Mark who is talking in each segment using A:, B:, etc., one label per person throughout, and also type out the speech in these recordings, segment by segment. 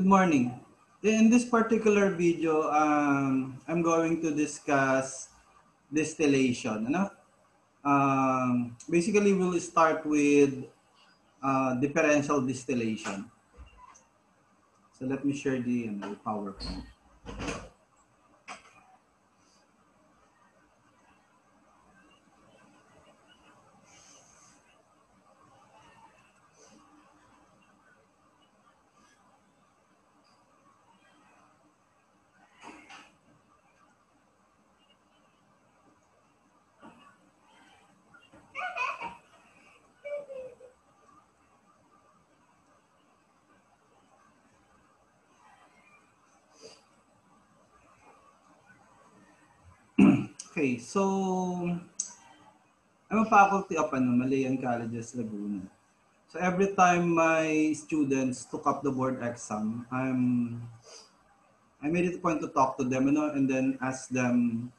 A: Good morning. In this particular video, I'm going to discuss distillation. Basically, we'll start with differential distillation. So let me share the PowerPoint. Okay, so I'm a faculty of Malayan Colleges, Laguna. So every time my students took up the board exam, I made it a point to talk to them, and then ask them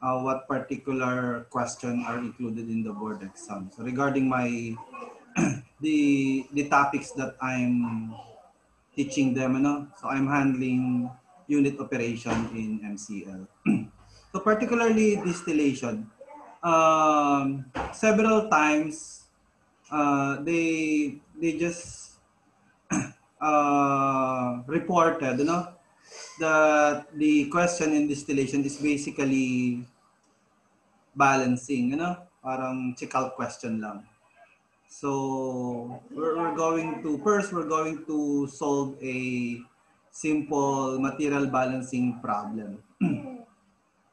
A: what particular question are included in the board exam. So regarding my the topics that I'm teaching them, so I'm handling unit operation in MCL. So particularly distillation, several times they just reported, that the question in distillation is basically balancing, parang chikal question lang. So we're going to, first we're going to solve a simple material balancing problem.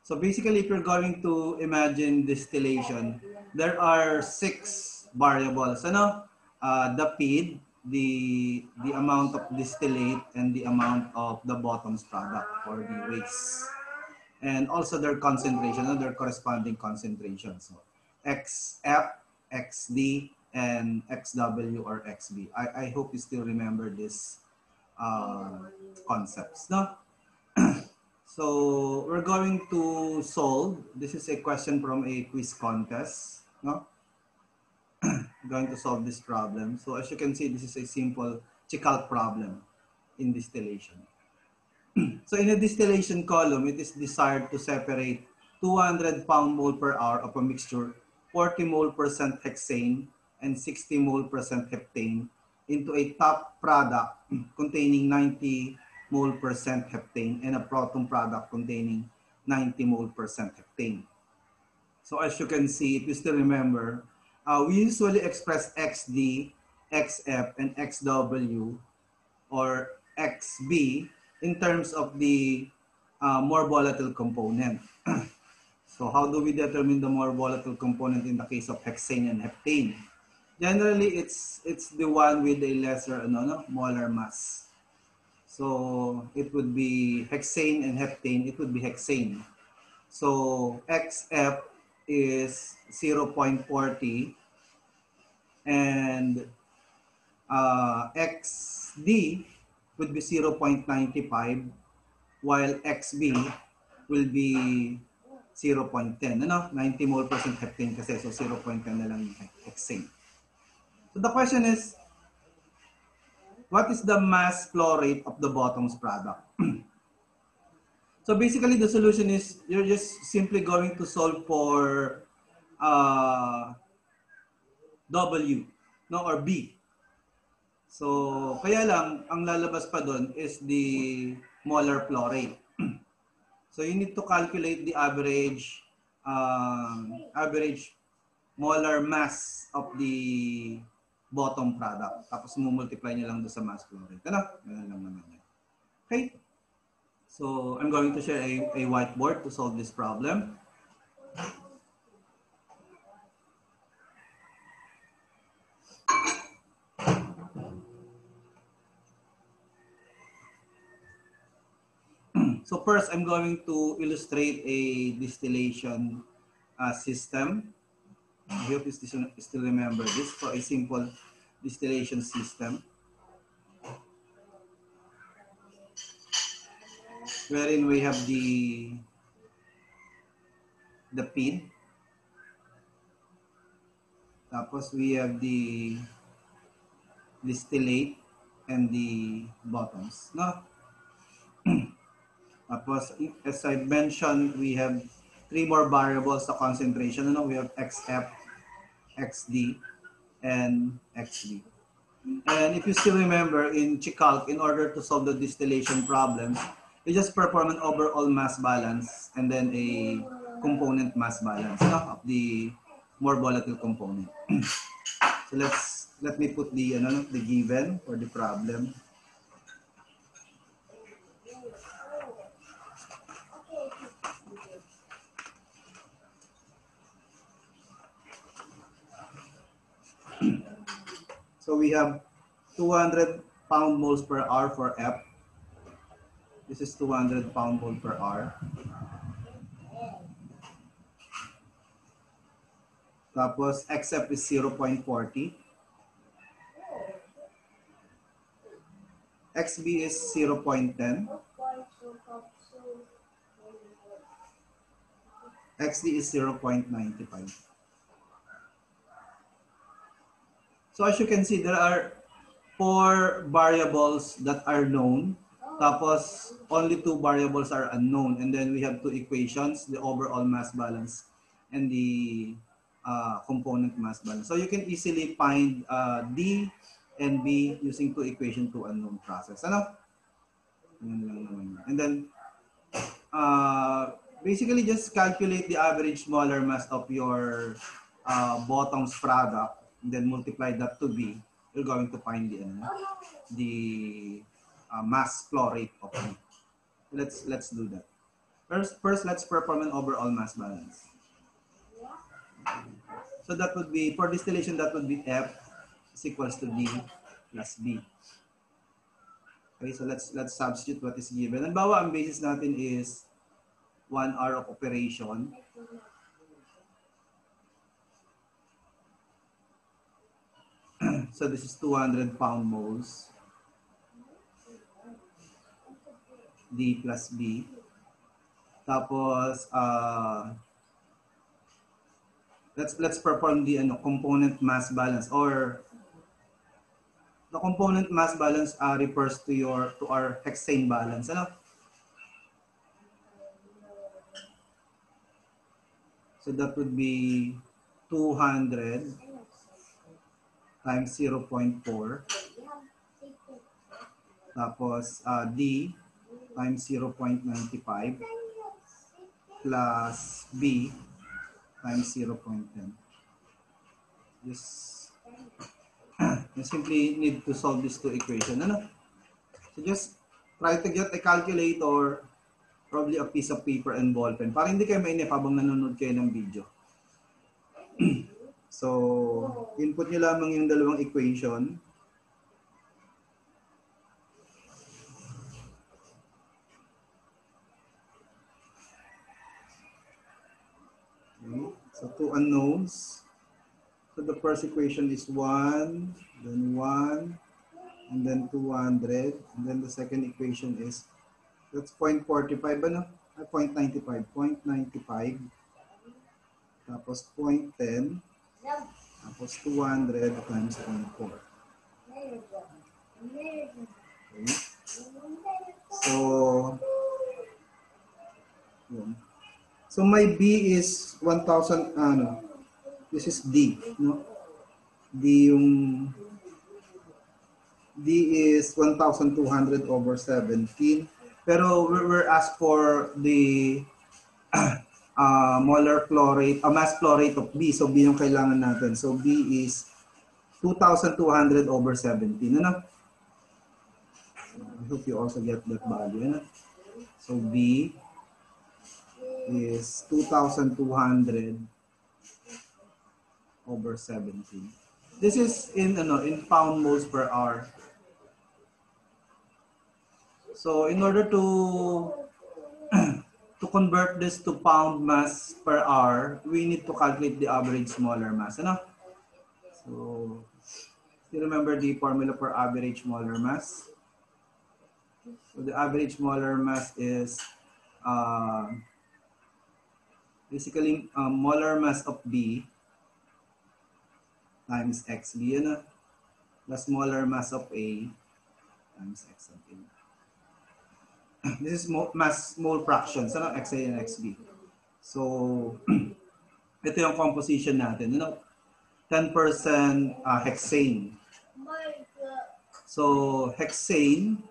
A: So basically, if you're going to imagine distillation, there are 6 variables. The feed, the amount of distillate, and the amount of the bottom's product or the waste. And also their concentration, their corresponding concentration. So XF, XD, and XW or XB. I hope you still remember these concepts. No? So we're going to solve. This is a question from a quiz contest. No? Going to solve this problem. So as you can see, this is a simple Chicalt problem in distillation. So in a distillation column, it is desired to separate 200 pound-mole per hour of a mixture, 40 mole percent hexane and 60 mole percent heptane into a top product containing 90 mole percent heptane and a proton product containing 90 mole percent heptane. So as you can see, if you still remember, we usually express XD, XF, and XW or XB in terms of the more volatile component. So how do we determine the more volatile component in the case of hexane and heptane? Generally, it's the one with a lesser molar mass. So it would be hexane and heptane. It would be hexane. So XF is 0.40 and XD would be 0.95 while XB will be 0.10. 90 mole percent heptane kasi, so 0.10 na lang yung hexane. So the question is, what is the mass flow rate of the bottom's product? So basically the solution is, you're just simply going to solve for W, or B. So kaya lang, ang lalabas pa doon is the molar flow rate. So you need to calculate the average molar mass of the bottom product. Tapos multiply niyo lang doon sa mass flow rate. Ganun lang naman yan. Okay? So I'm going to share a whiteboard to solve this problem. So first, I'm going to illustrate a distillation system. I hope you still remember this, for a simple distillation system, wherein we have the feed. Tapos we have the distillate and the bottoms. No? Tapos, as I mentioned, we have three more variables sa concentration. Ano? We have XF, XD, and XB. And if you still remember, in Chicalc, in order to solve the distillation problems, you just perform an overall mass balance and then a component mass balance, no, of the more volatile component. So let me put the given for the problem. So we have 200 pound moles per hour for F. This is 200 pound mole per hour. Tapos XF is 0.40. XB is 0.10. XD is 0.95. So as you can see, there are 4 variables that are known. Tapos only 2 variables are unknown. And then we have 2 equations, the overall mass balance and the component mass balance. So you can easily find D and B using 2 equation, 2 unknown process. Ano? And then basically just calculate the average molar mass of your bottoms product, and then multiply that to B. You're going to find the mass flow rate of B. Let's do that. First, let's perform an overall mass balance. So that would be, for distillation, that would be F is equals to D plus B. Okay, so let's substitute what is given. Halimbawa, ang basis natin is 1 hour of operation. So this is 200 pound moles. D plus B. Tapos, let's perform the component mass balance, or the component mass balance refers to our hexane balance. Ano? So that would be 200 times 0.4. Tapos D times 0.95 plus B times 0.10. You simply need to solve these 2 equations. Ano? So just try to get a calculator, probably a piece of paper and ball pen, para hindi kayo mainip habang nanonood kayo ng video. So, input nyo lamang yung dalawang equation. Okay. So, 2 unknowns. So, the first equation is 1, then 1, and then 200. And then the second equation is, that's 0.45, ano? 0.95. 0.95. Tapos 0.10. Tapos 200 times 0.4. Okay. So my B is 1,000, this is D, no? D is 1,200 over 17. Pero we're asked for the molar flow rate, mass flow rate of B. So B yung kailangan natin. So B is 2,200 over 17. Ano? I hope you also get that value. Ano? So B is 2,200 over 17. This is in pound moles per hour. So in order to convert this to pound mass per hour, we need to calculate the average molar mass. Ano? So you remember the formula for average molar mass? So the average molar mass is basically molar mass of B times XB, plus molar mass of A times xn. This is mass mole fractions, ano? Xa and xb. So, ito yung composition natin. 10% hexane. So, hexane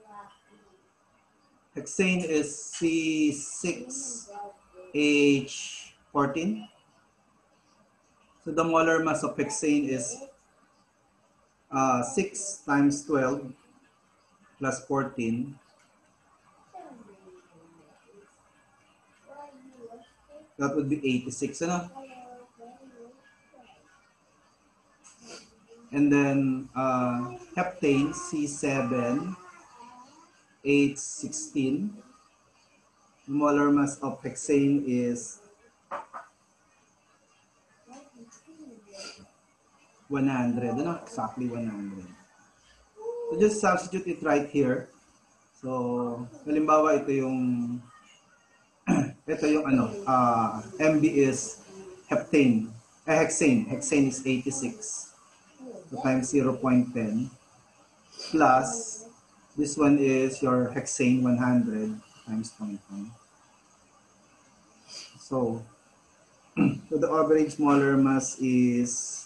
A: is C6H14. So, the molar mass of hexane is 6 times 12 plus 14. That would be 86. Ano? And then heptane, C7H16. The molar mass of hexane is 100. Ano? Exactly 100. So just substitute it right here. So, halimbawa ito yung MB is heptane. Hexane. Hexane is 86. So times 0.10 plus this one is your hexane 100 times 0.1. So, so the average molar mass is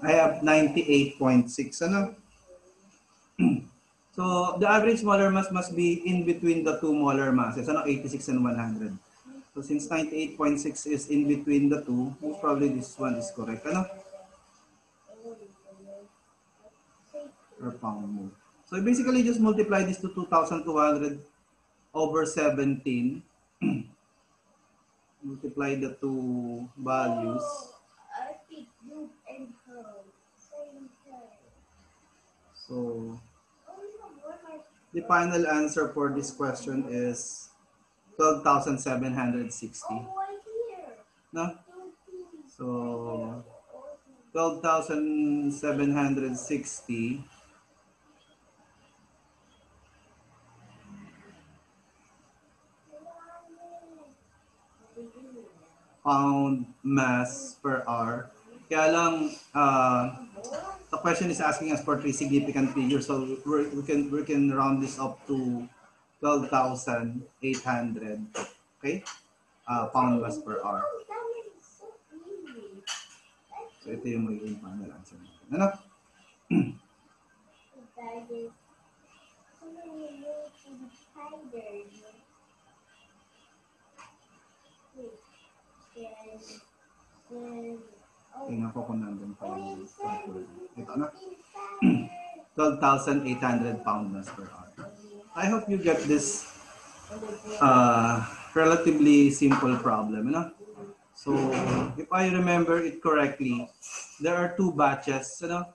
A: I have 98.6. Ano? So the average molar mass must be in between the two molar masses, 86 and 100. So since 98.6 is in between the two, most probably this one is correct. Ano? Per pound mole. So basically just multiply this to 2,200 over 17. Multiply the two values. So the final answer for this question is 12,760. No? So 12,760 pound mass per hour. Kaya lang, the question is asking us for 3 significant figures, so we can round this up to 12,800, okay? Pound mass per hour. So ito yung magiging final answer natin. Ano? Tingnan ko kung nandun pa yung ito na. 12,800 pound mass per hour. I hope you get this relatively simple problem. You know? So if I remember it correctly, there are 2 batches of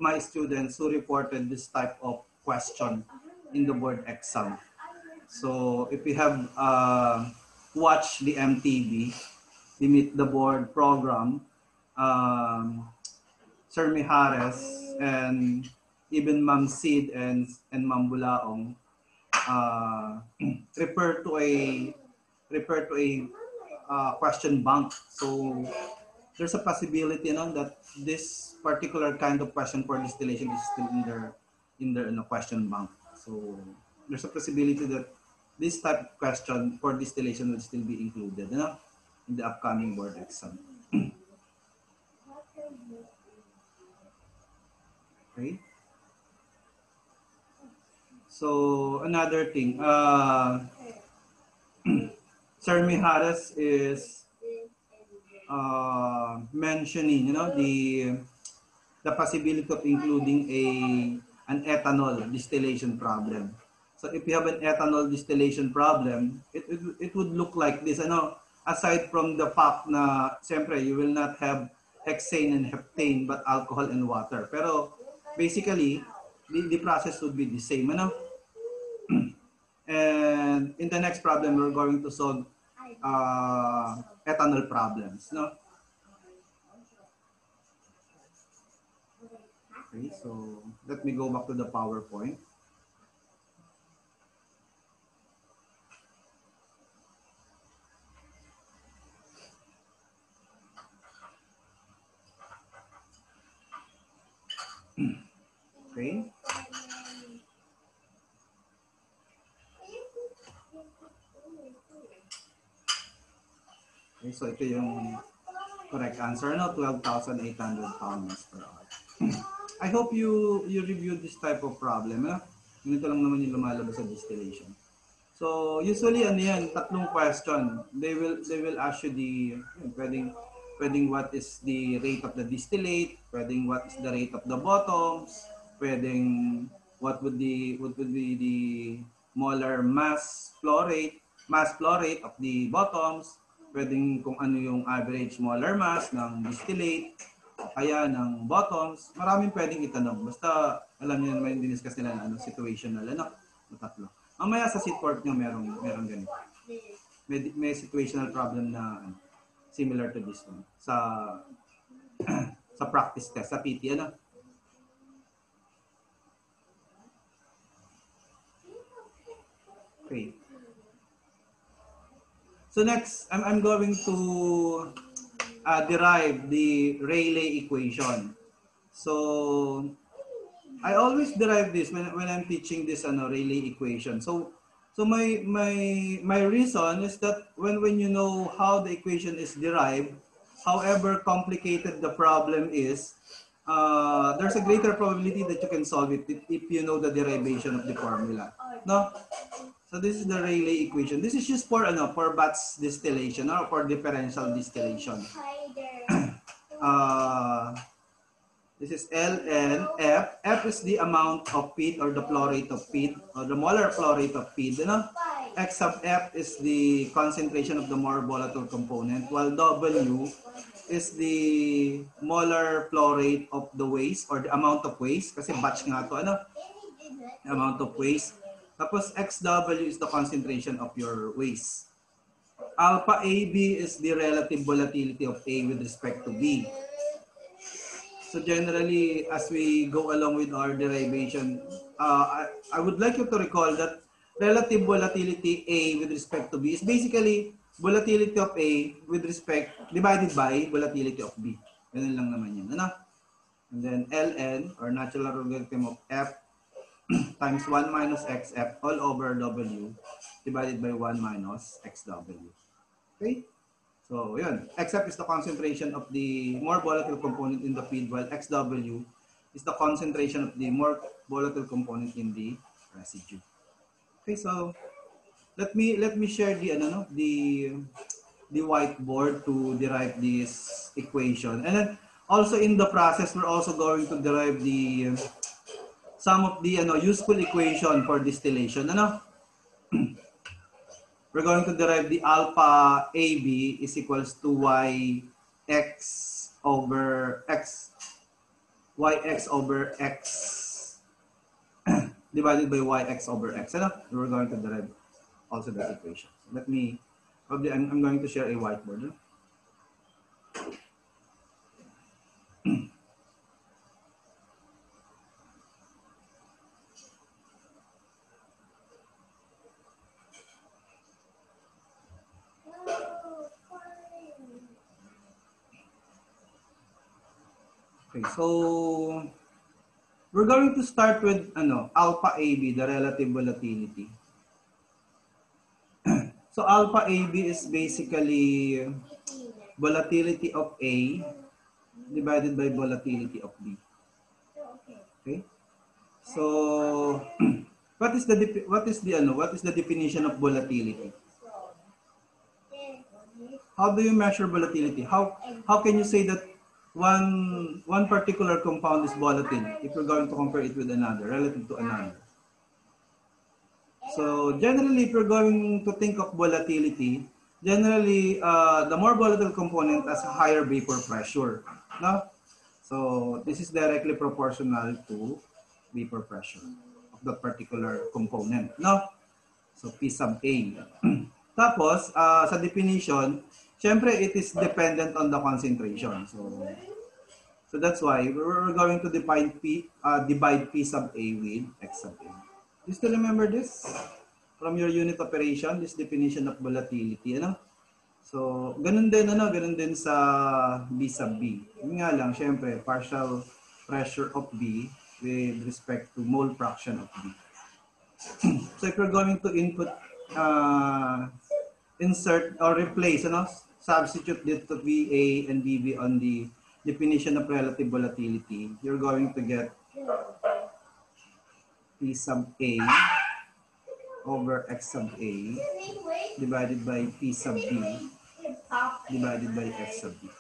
A: my students who reported this type of question in the board exam. So if you have watched the MTB, the Meet the Board program, Sir Mijares and even Ma'am Sid and Ma'am Bulaong refer to a question bank. So there's a possibility that this particular kind of question for distillation is still in their question bank. So there's a possibility that this type of question for distillation will still be included in the upcoming board exam. Okay. So another thing, Sir Mijares is mentioning, the possibility of including an ethanol distillation problem. So if you have an ethanol distillation problem, it would look like this. Aside from the fact na, siyempre, you will not have hexane and heptane, but alcohol and water. Pero basically, the process would be the same. And in the next problem, we're going to solve ethanol problems. Okay, so let me go back to the PowerPoint. Okay. Okay, so ito yung correct answer, no? 12,800 pounds per hour. I hope you reviewed this type of problem, no? Ganito lang naman yung lumalabas sa distillation. So, usually ano yan, tatlong question. They will ask you pwedeng what is the rate of the distillate, pwedeng what is the rate of the bottoms, pwedeng what would be the molar mass flow rate of the bottoms, pwedeng kung ano yung average molar mass ng distillate, kaya ng bottoms. Maraming pwedeng itanong. Basta alam niyo naman yung diniscuss nila na situational, tatlo. Mamaya sa seat work nyo merong ganito. May situational problem na similar to this one sa sa practice test, sa PT, Okay. So next, I'm going to derive the Rayleigh equation. So I always derive this when I'm teaching this Rayleigh equation. So my reason is that when you know how the equation is derived, however complicated the problem is, there's a greater probability that you can solve it if you know the derivation of the formula. No? So this is the Rayleigh equation. This is just for batch distillation or for differential distillation. This is ln F. F is the amount of feed or the flow rate of feed or the molar flow rate of feed. X sub F is the concentration of the more volatile component, while W is the molar flow rate of the waste or the amount of waste. Kasi batch nga to, amount of waste. Tapos XW is the concentration of your waste. Alpha AB is the relative volatility of A with respect to B. So generally, as we go along with our derivation, I would like you to recall that relative volatility A with respect to B is basically volatility of A with respect divided by volatility of B. Ganun lang naman yun. And then ln or natural logarithm of F times 1 minus XF all over W divided by 1 minus XW. Okay? So, yun. XF is the concentration of the more volatile component in the feed, while XW is the concentration of the more volatile component in the residue. Okay, so let me share the whiteboard to derive this equation. And then also in the process, we're also going to derive the some of the useful equation for distillation. We're going to derive the alpha AB is equals to YX over X divided by YX over X. We're going to derive also that equation. Let me, I'm going to share a whiteboard. Okay, so we're going to start with alpha AB, the relative volatility. So alpha AB is basically volatility of A divided by volatility of B. Okay? So what is the definition of volatility? How do you measure volatility? How can you say that one particular compound is volatile if you're going to compare it with another, relative to another? So generally, if you're going to think of volatility, generally the more volatile component has a higher vapor pressure. No? So this is directly proportional to vapor pressure of that particular component. No? So P sub A. Tapos, sa definition, syempre it is dependent on the concentration. So that's why we're going to divide P sub A with X sub A. You still remember this? From your unit operation, this definition of volatility, ano? So, ganun din sa B sub B. Yun nga lang, syempre, partial pressure of B with respect to mole fraction of B. So, if you're going to insert or replace, substitute dito VA and VB on the definition of relative volatility, you're going to get P sub A over X sub A divided by P sub B divided by X sub B.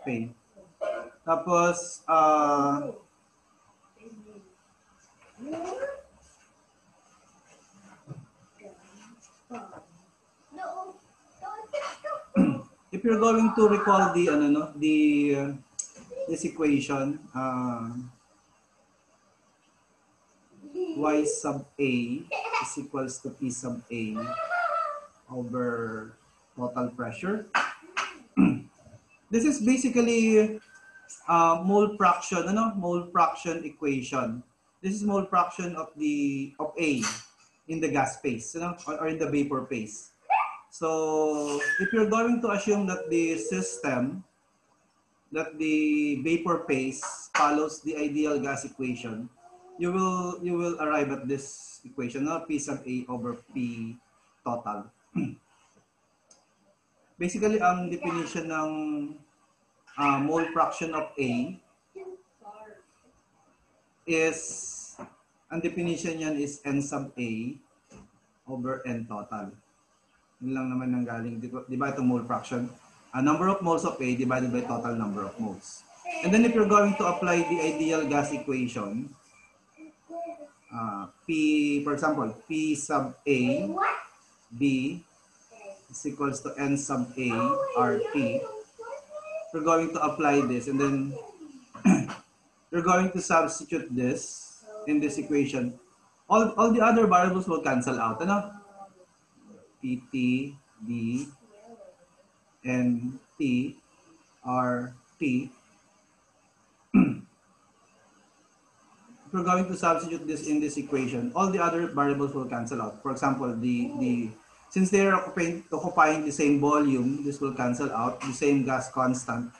A: Okay. Tapos, if you're going to recall this equation, Y sub A is equals to P sub A over total pressure. This is basically mole fraction, mole fraction equation. This is mole fraction of A in the gas phase, or in the vapor phase. So if you're going to assume that the vapor phase follows the ideal gas equation, you will arrive at this equation, P sub A over P total. Basically, ang definition ng mole fraction of A is, ang definition yan is N sub A over N total. Yun lang naman ang galing. Di ba itong mole fraction? Number of moles of A divided by total number of moles. And then if you're going to apply the ideal gas equation, for example, P sub A B is equals to N sub A RT. We're going to apply this, and then you're going to substitute this in this equation. All the other variables will cancel out, PT, B, N, T, R, T. If we're going to substitute this in this equation, all the other variables will cancel out. For example, since they're occupying the same volume, this will cancel out. The same gas constant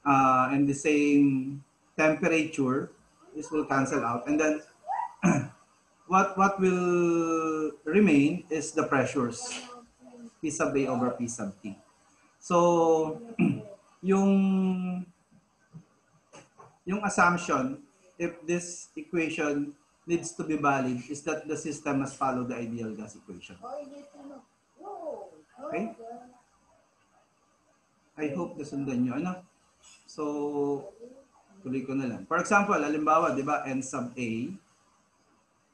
A: and the same temperature, this will cancel out. And then what will remain is the pressures, P sub A over P sub T. So yung assumption, if this equation needs to be valid, is that the system must follow the ideal gas equation. Okay? I hope nasundan nyo. So, tuloy ko na lang. For example, halimbawa, di ba, N sub A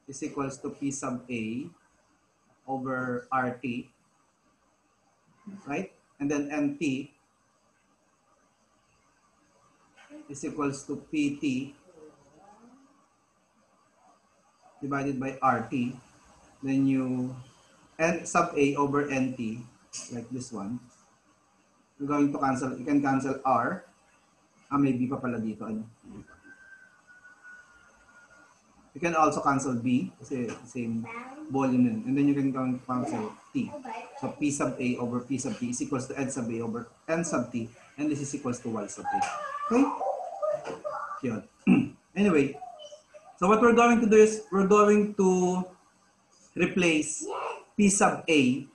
A: is equals to P sub A over RT. Right? And then NT is equals to PT divided by RT. Then you N sub A over NT, like this one. You're going to cancel, you can cancel R. May B pa pala dito. You can also cancel B kasi same volume yun. And then you can cancel T. So P sub A over P sub T is equals to N sub A over N sub T. And this is equals to Y sub A. Okay? Yun. Anyway, so what we're going to do is we're going to replace P sub A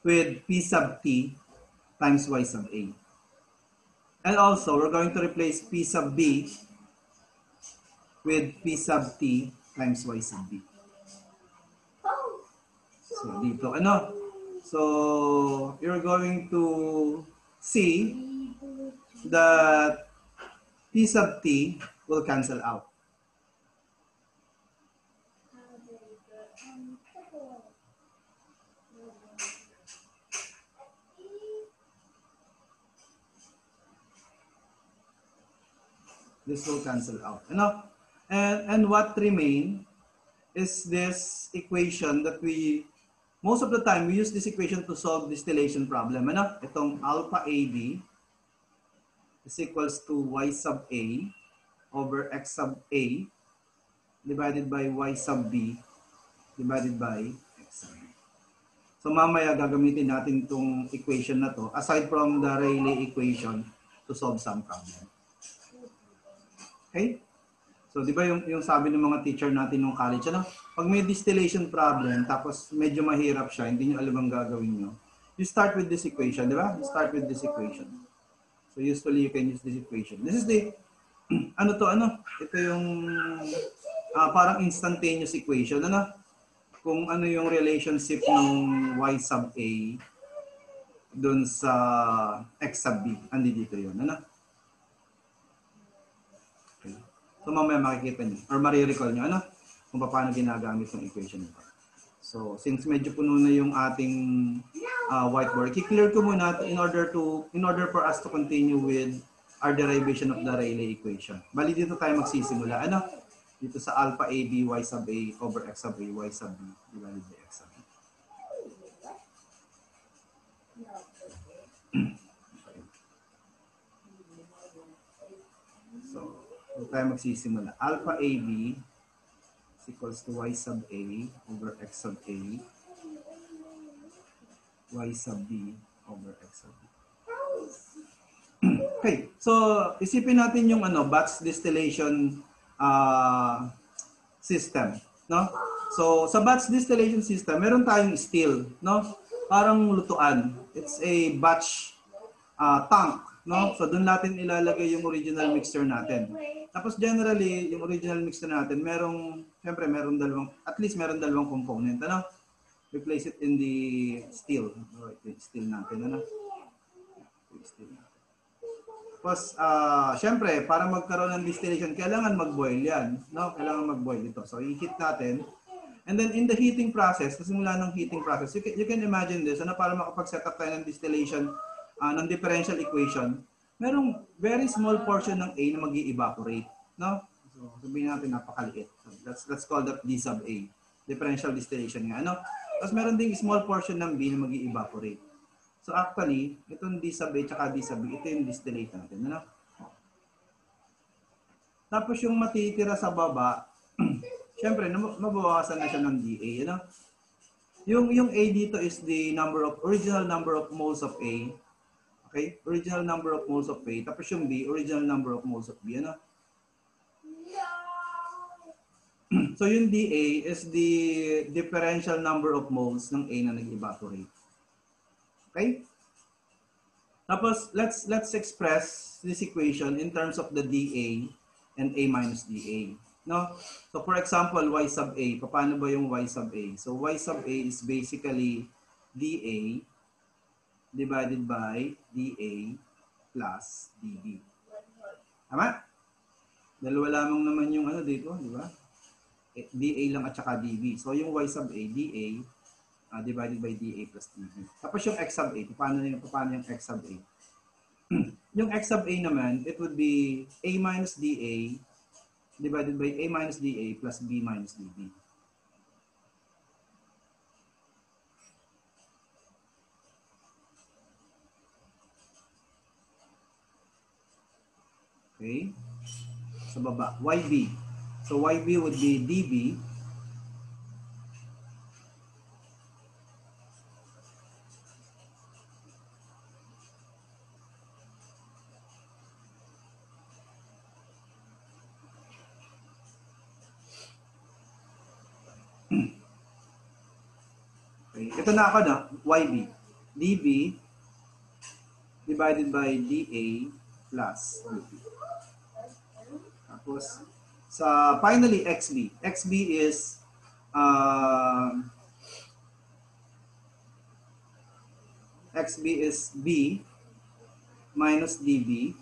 A: with P sub T times Y sub A. And also, we're going to replace P sub B with P sub T times Y sub B. So, dito, So, you're going to see that P sub T will cancel out. This will cancel out. And what remain is this equation that we most of the time, we use this equation to solve distillation problem. Ano? Itong alpha AB is equals to y sub A over x sub A divided by y sub B divided by x sub B. So mamaya gagamitin natin itong equation na to aside from the Rayleigh equation to solve some problem. Okay? So di ba yung sabi ng mga teacher natin nung college, ano? Pag may distillation problem tapos medyo mahirap siya, hindi niyo alam ang gagawin niyo. You start with this equation, di ba? You start with this equation. So usually you can use this equation. This is the ito yung parang instantaneous equation, ano? Kung ano yung relationship ng y sub A dun sa x sub B. Andi dito yun, ano? Okay. So mamaya makikita niyo or marirecall niyo, ano? Kung paano ginagamit yung equation nito. So since medyo puno na yung ating whiteboard, i-clear ko muna in order for us to continue with our derivation of the Rayleigh equation. Bali dito tayo magsisimula, ano? Dito sa alpha AB y sub A over x sub A y sub B divided by x sub B. So, dito tayo magsisimula. Alpha AB is equals to y sub A over x sub A y sub B over x sub B. Okay, so isipin natin yung batch distillation system, no? So sa batch distillation system, meron tayong still, no? Parang lutuan. It's a batch tank, no? So doon natin ilalagay yung original mixture natin. Tapos generally, yung original mixture natin, syempre meron dalawang component, ano? We place it in the still. Right, still natin, ano? Still natin. Tapos, syempre, para magkaroon ng distillation, kailangan mag-boil yan. No? Kailangan mag-boil ito. So, i-heat natin. And then, in the heating process, sa simula ng heating process, you can imagine this, para makapag-set up tayo ng distillation ng differential equation, merong very small portion ng A na mag-i-evaporate. No? So, sabihin natin, napakaliit. So, let's call that D sub A. Differential distillation nga. Ano? Tapos, meron ding small portion ng B na mag-i-evaporate. So actually, itong D sub A at D sub B, ito yung distillate natin. Ano? Tapos yung matitira sa baba, syempre, mabawasan na siya ng DA. Ano? Yung A dito is the original number of moles of A. Okay? Original number of moles of A. Tapos yung B, original number of moles of B. Ano? So yung DA is the differential number of moles ng A na nag-evaporate. Okay? Tapos, let's express this equation in terms of the dA and A minus dA. No? So, for example, y sub A. Paano ba yung y sub A? So, y sub A is basically dA divided by dA plus dB. Tama? Dalawa lamang naman yung dito, di ba? dA lang at saka dB. So, yung y sub A, dA divided by dA plus dB. Tapos yung x sub A, paano yung x sub A? Yung x sub A naman, it would be A minus dA divided by A minus dA plus B minus dB. Okay? Sa baba, YB. So YB would be dB ito na ako na, YB. dB divided by dA plus dB. Tapos, finally, XB. XB is B minus dB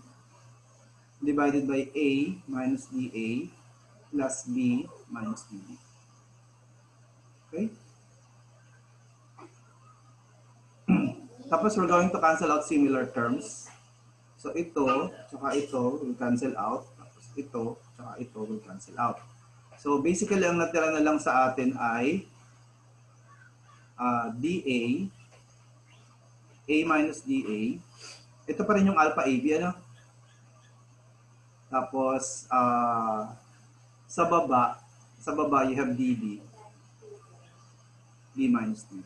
A: divided by A minus dA plus B minus dB. Okay? Tapos we're going to cancel out similar terms. So ito, tsaka ito will cancel out. Tapos ito, tsaka ito will cancel out. So basically, ang natira na lang sa atin ay dA, A minus dA. Ito pa rin yung alpha AB, ano? Tapos, sa baba, you have dB, B minus dB.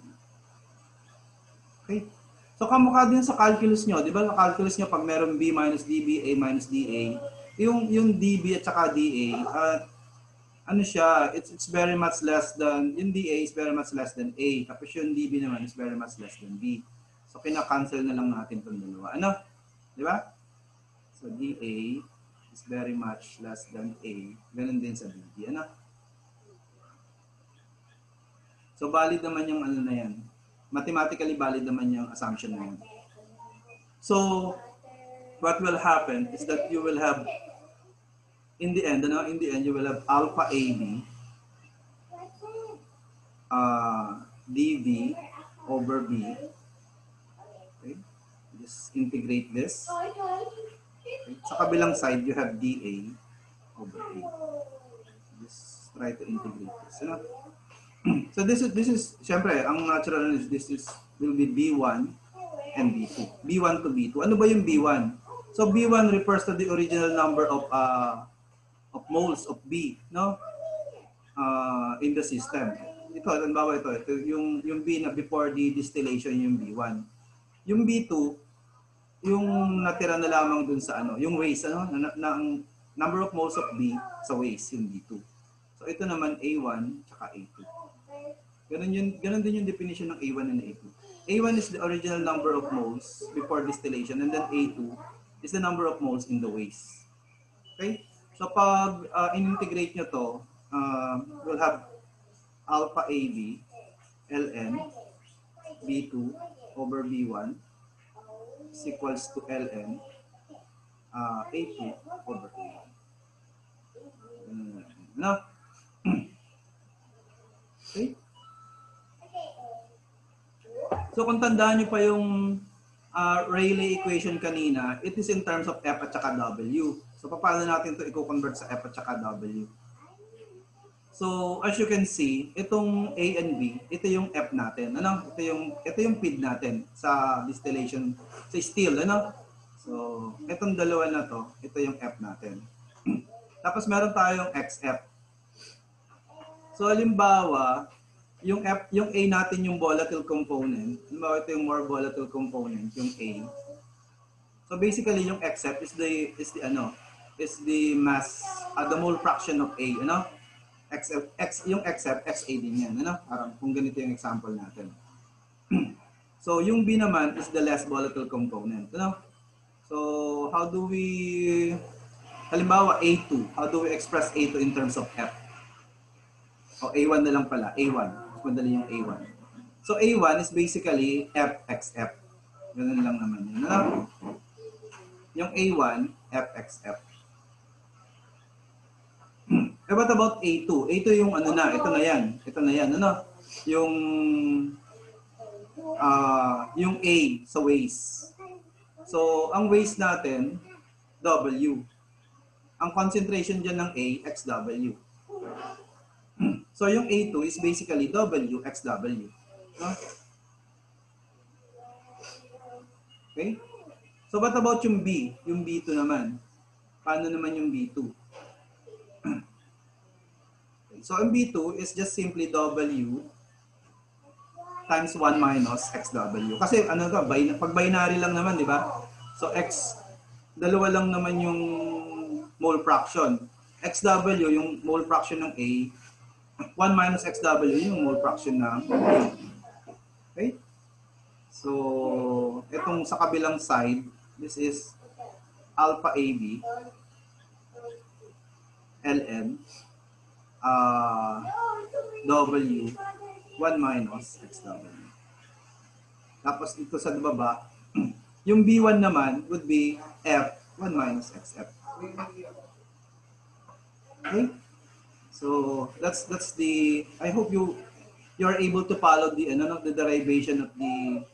A: Okay? So, kamukha din sa calculus nyo. Di ba sa calculus nyo, pag meron B minus dB, A minus dA, yung dB at saka dA, ano siya, it's very much less than, yung dA is very much less than A. Tapos yung dB naman is very much less than B. So, kina-cancel na lang natin itong dalawa. Ano? Di ba? So, dA is very much less than A. Ganun din sa dB. Ano? So, valid naman yung ano na yan. Mathematically valid naman yung assumption na yan. So, what will happen is that you will have, in the end, you will have alpha AB dV over B. Okay? Just integrate this. Okay? Sa kabilang side, you have dA over A. Just try to integrate this. You know? So this is syempre ang natural is will be B1 and B2. B1 to B2. Ano ba yung B1? So B1 refers to the original number of moles of B, no? In the system. Ito, halimbawa ito yung B na before the distillation yung B1. Yung B2 yung natira na lamang dun sa ano, yung waste ano, ng number of moles of B sa waste yung B2. So ito naman A1 tsaka A2. Ganun din yung definition ng A1 and A2. A1 is the original number of moles before distillation, and then A2 is the number of moles in the waste. Okay? So pag in-integrate nyo to, we'll have alpha AB ln B2 over B1 is equals to ln A2 over A1. No? Okay? So kung tandaan nyo pa yung Rayleigh equation kanina, it is in terms of F at saka W. So paano natin ito i-convert sa F at saka W? So as you can see, itong A and B, ito yung F natin. Ano? Ito yung feed natin sa distillation, sa still. Ano? So itong dalawa na to, ito yung F natin. Tapos meron tayong XF. So halimbawa, yung A natin yung volatile component. Halimbawa ito yung more volatile component, yung A. So basically yung XF is the mass, the mole fraction of A, ano? Yung XF, XA din yan, ano? Parang kung ganito yung example natin. So yung B naman is the less volatile component, ano? So how do we, halimbawa A2, how do we express A2 in terms of F? O A1 na lang pala, A1. Madali yung A1. So A1 is basically FXF. Ganun lang naman yun. Ano? Yung A1, FXF. What about A2? A2 yung ano na, ito na yan. Ito na yan. Ano? Yung A sa waste. So, ang waste natin, W. Ang concentration dyan ng A, XW. So, yung A2 is basically W, XW. Okay? So, what about yung B? Yung B2 naman. Paano naman yung B2? Okay. So, yung B2 is just simply W times 1 minus XW. Kasi, ano ka, pag binary lang naman, di ba? So, X, dalawa lang naman yung mole fraction. XW, yung mole fraction ng A, 1 minus XW yung mole fraction na A. Okay? So, itong sa kabilang side, this is alpha AB ln W 1 minus XW. Tapos ito sa baba, yung B1 naman would be F 1 minus XF. Okay? So that's the, I hope you're able to follow the the derivation of the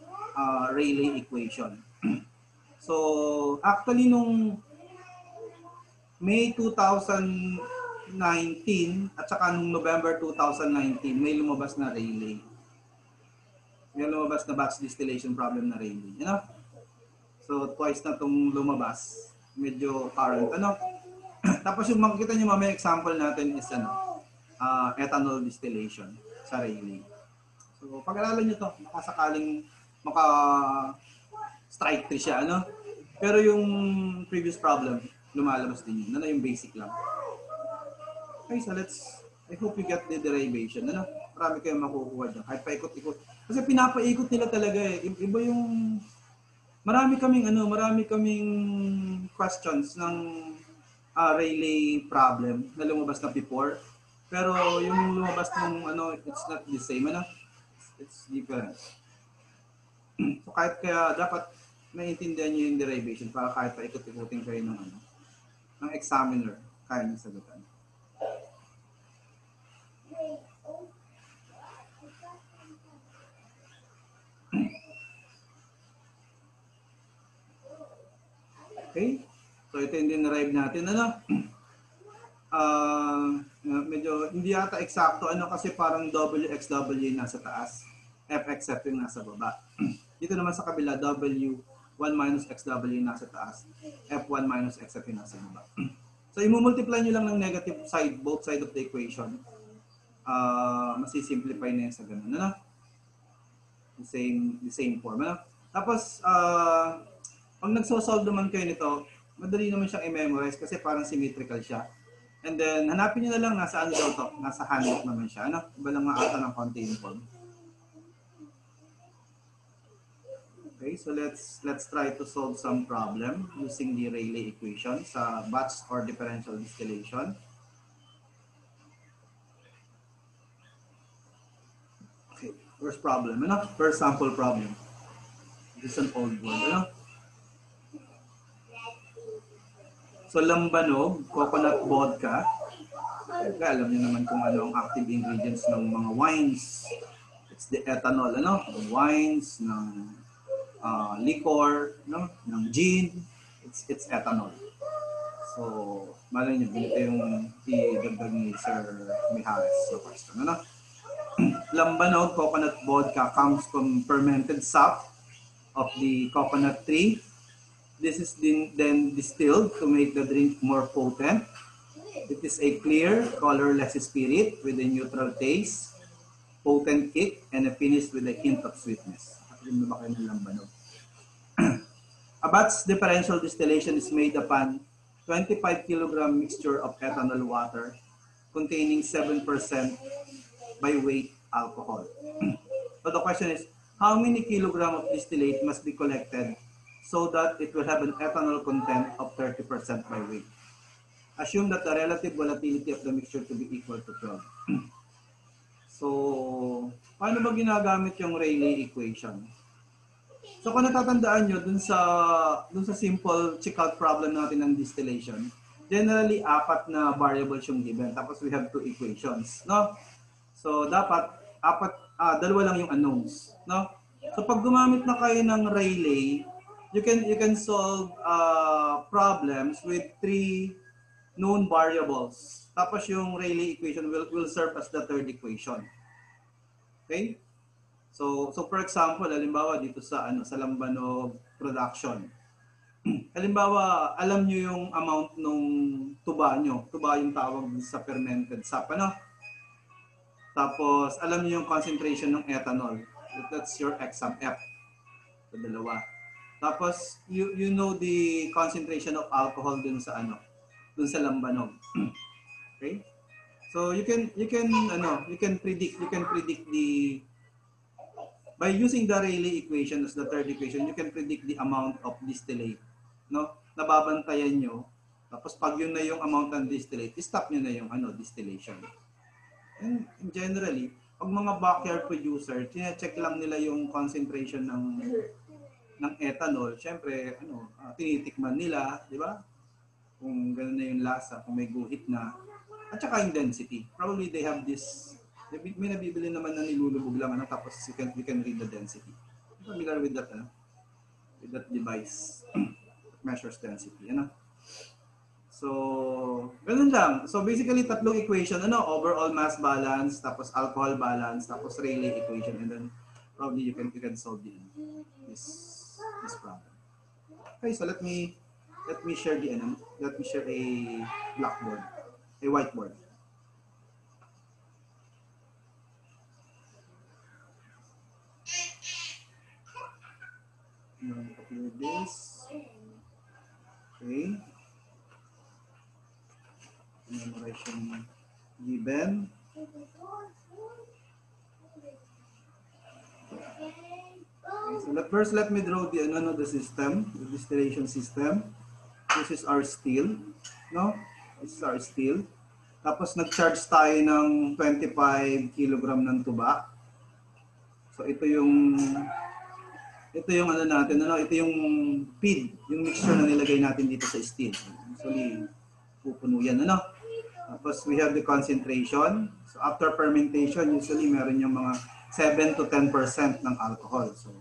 A: Rayleigh equation. So actually nung May 2019 at saka nung November 2019 may lumabas na Rayleigh. May lumabas na batch distillation problem na Rayleigh. You know? So, twice na itong lumabas. Medyo current. Ano? Tapos yung makikita nyo mamaya example natin is ethanol distillation sa Rayleigh. So, pag-aralan nyo to, makasakaling maka-strike 3 siya. Ano? Pero yung previous problem, lumalabas din yun. Ano yung basic lang. Okay, so I hope you get the derivation. Ano? Marami kayong makukuha dyan. Kahit paikot-ikot. Kasi pinapaikot nila talaga eh. Iba yung... Marami kaming questions ng Rayleigh problem na lumabas na before. Pero yung lumabas ng it's not the same. Ano? It's different. So kahit kaya dapat naiintindihan nyo yung derivation para kahit paikot-ikutin kayo ng examiner. Kaya nyo sagutan. Okay? So ito yung dinerive natin. Medyo hindi yata eksakto kasi parang WXW nasa taas, FXF yung nasa baba. Dito naman sa kabila, W1 minus XW nasa taas, F1 minus XF yung nasa baba. So i-multiply nyo lang ng negative side, both side of the equation. Masisimplify na yan sa ganun. The same form. Tapos, pag nagsosolve naman kayo nito, madali naman siyang i-memorize kasi parang symmetrical siya. And then, hanapin nyo na lang nasa ano daw to. Nasa handout naman siya. Iba lang nga ata ng konti yung form. Okay, so let's try to solve some problem using the Rayleigh equation sa batch or differential distillation. Okay, first problem. First sample problem. This is an old one. So, lambanog, coconut vodka. Alam niyo naman kung ano ang active ingredients ng mga wines. It's the ethanol, The wines, ng liquor, ng gin. It's ethanol. So, malay niyo, ganito yung i-dagdag ni Sir Mijares sa question. Lambanog, coconut vodka comes from fermented sap of the coconut tree. This is then distilled to make the drink more potent. It is a clear, colorless spirit with a neutral taste, potent kick, and a finish with a hint of sweetness. A batch differential distillation is made upon 25 kilogram mixture of ethanol water containing 7% by weight alcohol. So the question is, how many kilogram of distillate must be collected so that it will have an ethanol content of 30% by weight? Assume that the relative volatility of the mixture to be equal to 12. So, paano ba ginagamit yung Rayleigh equation? So, kung natatandaan nyo, dun sa simple check-out problem natin ng distillation, generally, 4 na variables yung given. Tapos, we have 2 equations, So, dapat, 2 lang yung unknowns, So, pag gumamit na kayo ng Rayleigh, you can solve problems with 3 known variables. Tapos yung Rayleigh equation will serve as the third equation. Okay? So for example, halimbawa dito sa lambanog production. Halimbawa, alam niyo yung amount nung tuba nyo. Tuba yung tawag sa fermented sap, Tapos alam niyo yung concentration ng ethanol. That's your X sub F. So, dalawa. Tapos you know the concentration of alcohol dun sa lambanog. Okay? So you can predict the by using the Rayleigh equation as the third equation, you can predict the amount of distillate, Nababantayan nyo. Tapos pag yun na yung amount ng distillate, stop nyo na yung distillation. And generally, pag mga backyard producer, check lang nila yung concentration ng ethanol. Siyempre, tinitikman nila, di ba? Kung gano'n na yung lasa, kung may guhit na. At saka yung density. Probably they have this, may nabibili naman na nilulubog lang, tapos you can read the density. Familiar with that, with that device that measures density, So, ganun lang. So basically, 3 equation, overall mass balance, tapos alcohol balance, tapos Rayleigh equation, and then probably you can solve this problem. Okay, so let me share let me share a blackboard, a whiteboard. Copy this. Okay. Memorize yung given. Okay, so first let me draw the system, the distillation system. This is our steel, no? This is our steel. Tapos nag-charge tayo ng 25 kilogram ng tuba. So ito yung ano natin, ano? Ito yung feed, yung mixture na nilagay natin dito sa steel. Usually pupuno yan, ano? Tapos we have the concentration. So after fermentation, usually meron yung mga 7 to 10% ng alcohol. So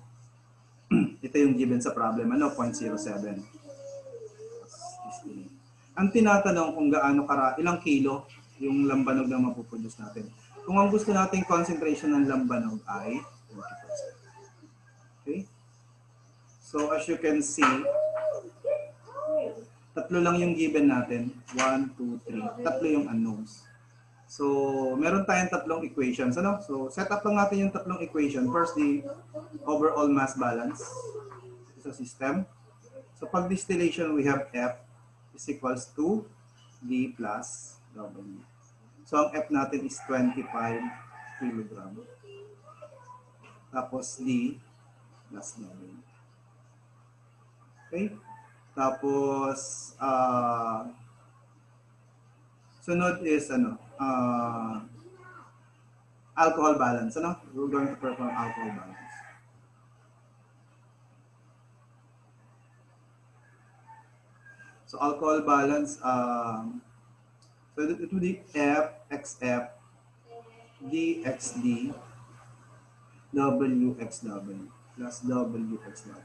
A: ito yung given sa problem, ano? 0.07. Ang tinatanong kung ilang kilo yung lambanog na mapuproduce natin. Kung ang gusto nating concentration ng lambanog ay 20%. Okay? So as you can see, tatlo lang yung given natin. 1, 2, 3. Tatlo yung unknowns. So meron tayong tatlong equations. Ano? So set up lang natin yung tatlong equation. First, the overall mass balance sa system. So pag distillation, we have F is equals to D plus W. So ang F natin is 25 kilogram. Tapos D plus W. Okay? Tapos sunod is alcohol balance. Ano? We're going to perform alcohol balance. So alcohol balance, so it would be F XF, D XD, W XW, plus W XW.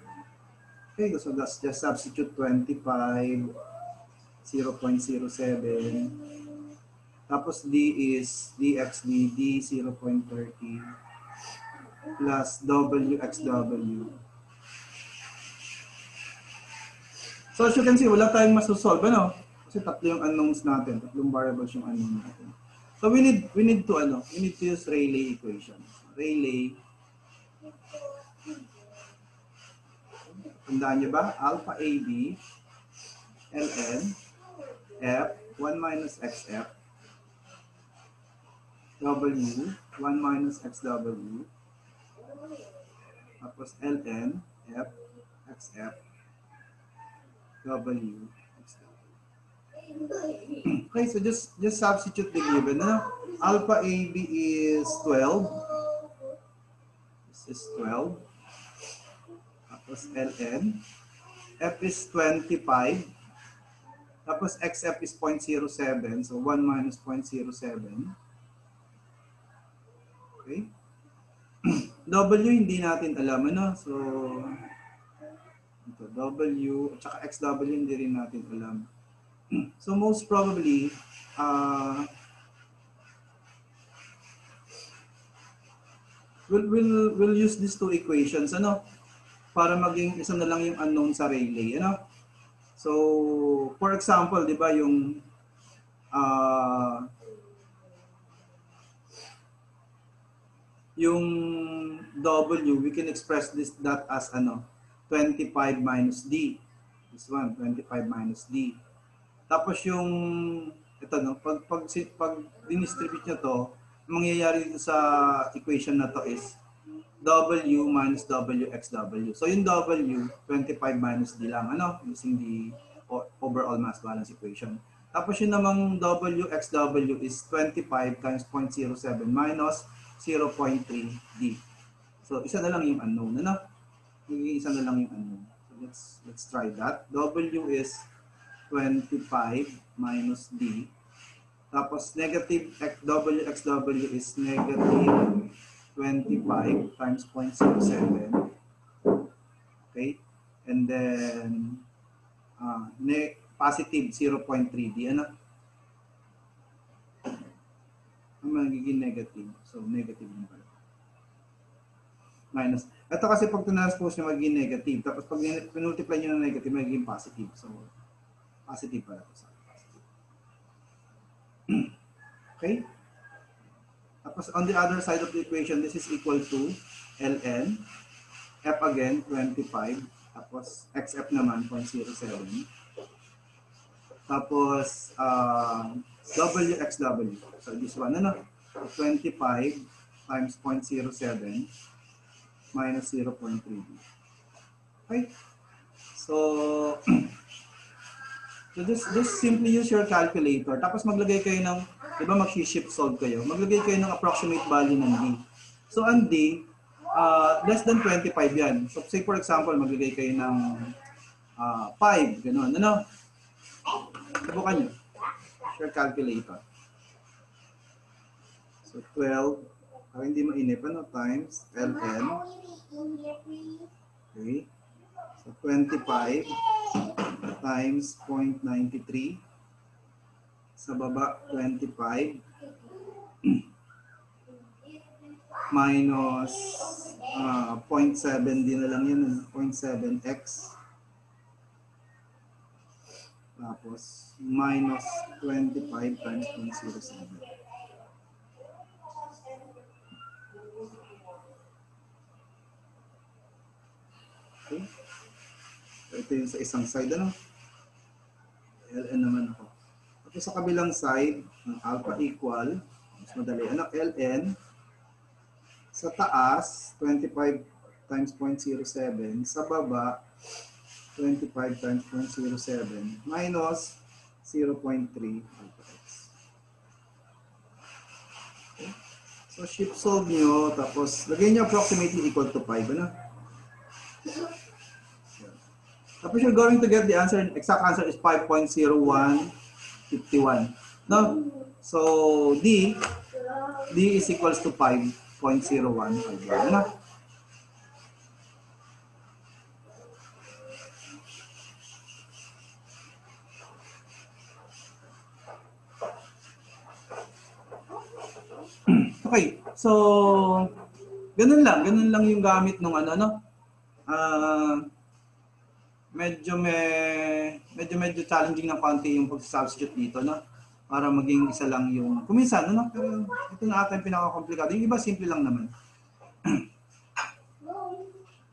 A: Okay, so let's just substitute 25, 0.07. Tapos D is DXD, D 0.30, plus W XW. So as you can see, wala tayong masosolve, ano? Kasi tatlo yung unknowns natin, tatlong variables yung unknown natin. So we need to use Rayleigh equations. Rayleigh, tandaan niyo ba? Alpha AB, Ln, F, 1 minus XF, W, 1 minus XW, tapos Ln, F, XF, W. Okay, so just substitute the given. Alpha AB is 12. This is 12. Tapos Ln. F is 25. Tapos XF is 0.07. So 1 minus 0.07. Okay. W hindi natin alam, ano? So ito, W at saka XW hindi rin natin alam. So most probably we'll use these two equations, ano, para maging isa na lang yung unknown sa Rayleigh, ano. So for example, di ba yung W, we can express that as 25 minus D. This one, 25 minus D. Tapos yung, ito, no, pag dinistribute nyo to, mangyayari dito sa equation na to is W minus W XW. So yung W, 25 minus D lang, using the overall mass balance equation. Tapos yung namang W XW is 25 times 0.07 minus 0.3 D. So isa na lang yung unknown, Isa na lang yung unknown. So let's try that. W is 25 minus D. Tapos negative W XW is negative 25 times 0.07. Okay? And then positive 0.3 D. Ano magiging negative? So negative yung pala. minus. Ito kasi pag transpose nyo magiging negative. Tapos pag pinultiply nyo ng negative, magiging positive. So, positive pala. Okay? Tapos on the other side of the equation, this is equal to ln. F again, 25. Tapos xf naman, 0.07. Tapos wxw. So this one, ano? 25 times 0.07 minus 0.3. Okay? So, just simply use your calculator. Tapos maglagay kayo ng, di ba mag-shift solve kayo, maglagay kayo ng approximate value ng D. So ang D, less than 25 yan. So say for example, maglagay kayo ng 5, gano'n. Ano? Subukan nyo. Your calculator. So 12, para hindi mainip, ano? Times ln. Okay. So 25 times 0.93. Sa baba, 25. Minus 0.7 din na lang yan, 0.7x. Tapos minus 25 times 0.07. Okay. So ito yung sa isang side, ano? ln naman ako. Tapos sa kabilang side, ang alpha equal, mas madali, ano? ln. Sa taas, 25 times 0.07. Sa baba, 25 times 0.07 minus 0.3 alpha x. Okay. So, shift solve nyo, tapos lagyan nyo approximately equal to 5. Ano? Tapos you're going to get the answer, exact answer is 5.0151. No? So, D is equals to 5.01. Ano? Okay, so ganun lang yung gamit ng ano, no? Medyo challenging ng konti yung pag-substitute dito, no? Para maging isa lang yung kuminsan, no? Pero ito na ata yung pinaka-komplikado. Yung iba simple lang naman.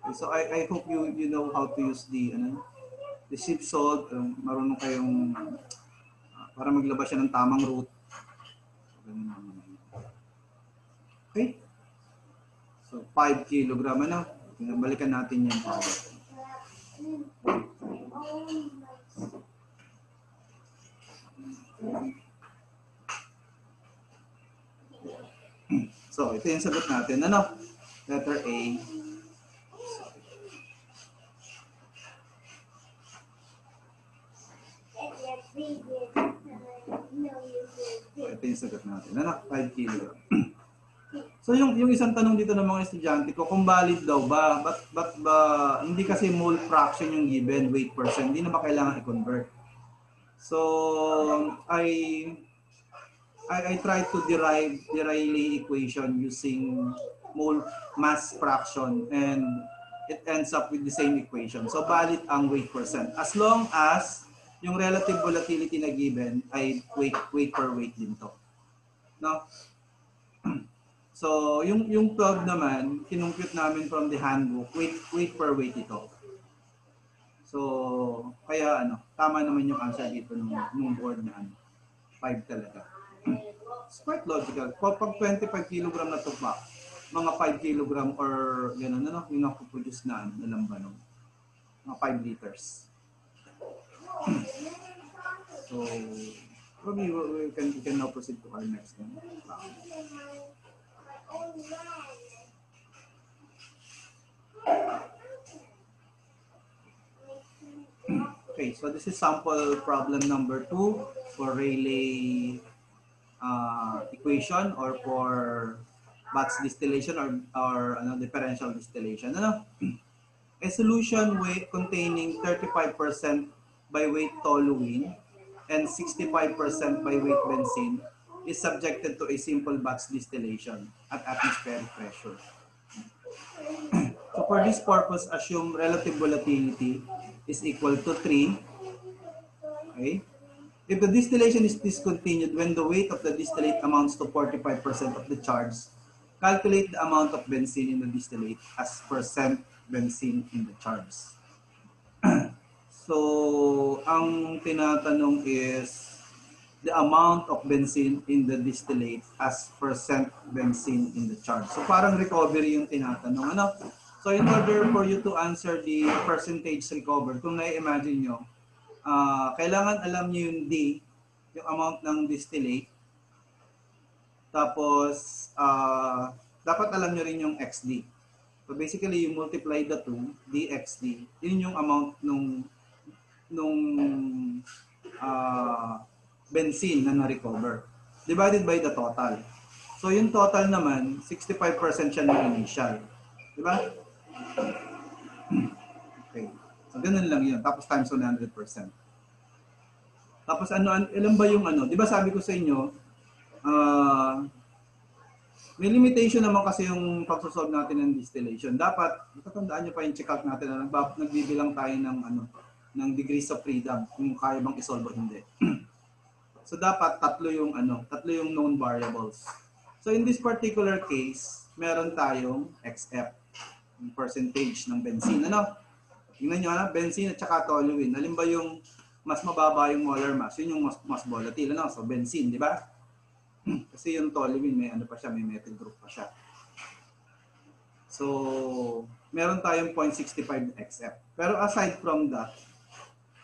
A: Okay, so I hope you know how to use the shift solve, marunong kayong para maglabas siya ng tamang root. Okay? So 5 kilogram, ano? Balikan natin yan. So, ito yung sagot natin. Ano? Letter A. So, ito yung sagot natin. Ano? 5 kilogram. So, yung isang tanong dito ng mga estudyante ko, kung valid daw ba, but ba, hindi kasi mole fraction yung given, weight percent, hindi na ba kailangan i-convert? So, I try to derive the Rayleigh equation using mole mass fraction and it ends up with the same equation. So, valid ang weight percent. As long as yung relative volatility na given ay weight per weight din to. No? So, yung 12 naman, kinumpute namin from the handbook, weight per weight ito. So, kaya tama naman yung answer dito ng board na 5 talaga. It's quite logical. Pag 25 kg na tupak, mga 5 kg or gano'n, yung napuproduce na lambanog. Mga 5 liters. So, probably we can now proceed to our next one. Okay, so this is sample problem number 2 for Rayleigh equation or for batch distillation or differential distillation. A solution weight containing 35% by weight toluene and 65% by weight benzene is subjected to a simple batch distillation at atmospheric pressure. So for this purpose, assume relative volatility is equal to 3. Okay? If the distillation is discontinued when the weight of the distillate amounts to 45% of the charge, calculate the amount of benzene in the distillate as percent benzene in the charge. So, ang tinatanong is the amount of benzene in the distillate as percent benzene in the charge. So, parang recovery yung tinatanong. Ano? So, in order for you to answer the percentage recovered, kung na-imagine nyo, kailangan alam nyo yung D, yung amount ng distillate. Tapos, dapat alam nyo rin yung XD. So, basically, you multiply the two, DXD, yun yung amount nung benzene na na-recover. Divided by the total. So, yung total naman, 65% siya ng initial. Diba? Okay. So, ganun lang yun. Tapos times 100%. Tapos, ilan ba yung ano? Diba sabi ko sa inyo, may limitation naman kasi yung pagsosolve natin ng distillation. Dapat, tatandaan nyo pa yung check-out natin na nagbibilang tayo ng degrees of freedom, kung kaya bang isolve o hindi. So dapat tatlo yung known variables. So in this particular case, meron tayong XF, yung percentage ng benzene. Tingnan nyo, benzene at saka toluene. Alin ba yung mas mababa yung molar mass? Yun yung mas volatile. So benzene, di ba? Kasi yung toluene may may methyl group pa siya. So, meron tayong 0.65 XF. Pero aside from that,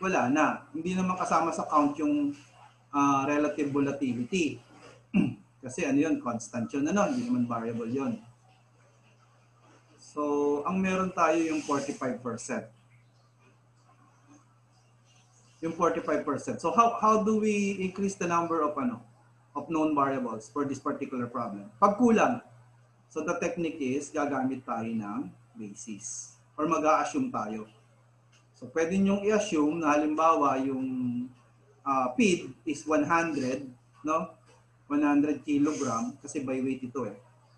A: wala na. Hindi naman kasama sa count yung relative volatility. Kasi yun, constant yun. Hindi naman variable yun. So, ang meron tayo yung 45%. Yung 45%. So, how do we increase the number of known variables for this particular problem? Pag kulang, so the technique is gagamit tayo ng basis or mag-a-assume tayo. So pwede nyong i-assume na halimbawa yung feed is 100, no? 100 kilogram kasi by weight ito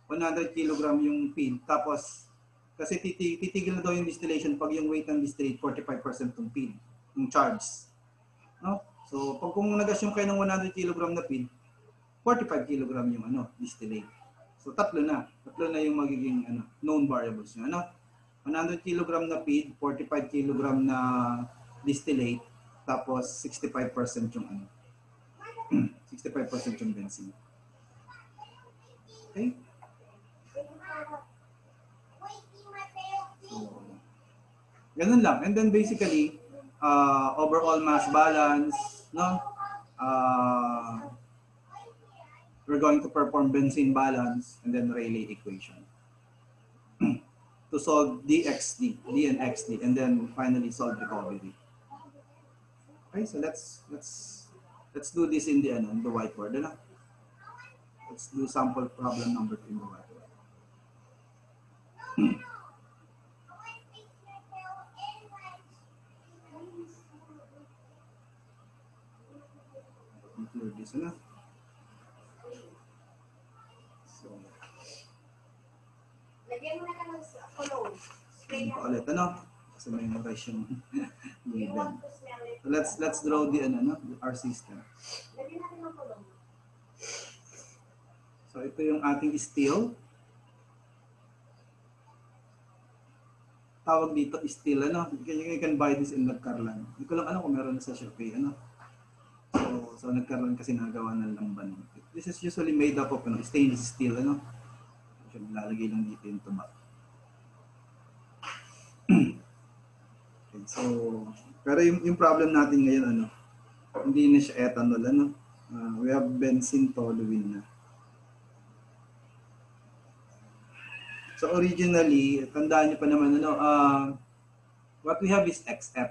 A: 100 kilogram yung feed, tapos kasi titigil na daw yung distillation pag yung weight ng distillate 45% ng feed, yung charge. No? So pag kung nag-assume kayo ng 100 kilogram na feed, 45 kilogram yung distillate. So tatlo na yung magiging known variables nyo. 100 kilogram na feed, 45 kilogram na distillate, tapos 65% yung 65% yung benzene. Okay? So, ganun lang. And then basically, overall mass balance, no? We're going to perform benzene balance and then Rayleigh equation to solve DXD, D and XD, and then finally solve recovery. Okay, so let's do this in the whiteboard. Let's do sample problem number 2 in the whiteboard. Include this So,
B: lagyan mo na lang ng cologne.
A: Spray ulit, kasi may rush yung given. So let's draw our system.
B: Lagyan natin ng cologne.
A: So ito yung ating steel. Tawag dito steel, You can buy this in Nagkarlan. Hindi ko lang kung meron na sa Shopee, So Nagkarlan kasi nagawa ng lamban. This is usually made up of stainless steel, So lalagay lang dito yung tubak. Okay, so pero yung problem natin ngayon hindi na siya ethanol, we have benzene toluene na. So originally, tandaan niyo pa naman what we have is XF.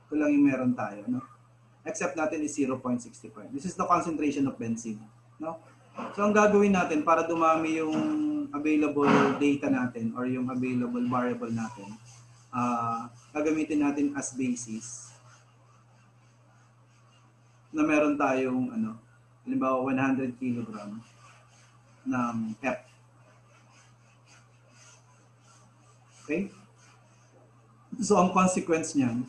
A: Ito lang yung meron tayo, XF natin is 0.65. This is the concentration of benzene, So ang gagawin natin para dumami yung available data natin or yung available variable natin, gagamitin natin as basis na meron tayong halimbawa 100 kg ng F. Okay? So, ang consequence niyan,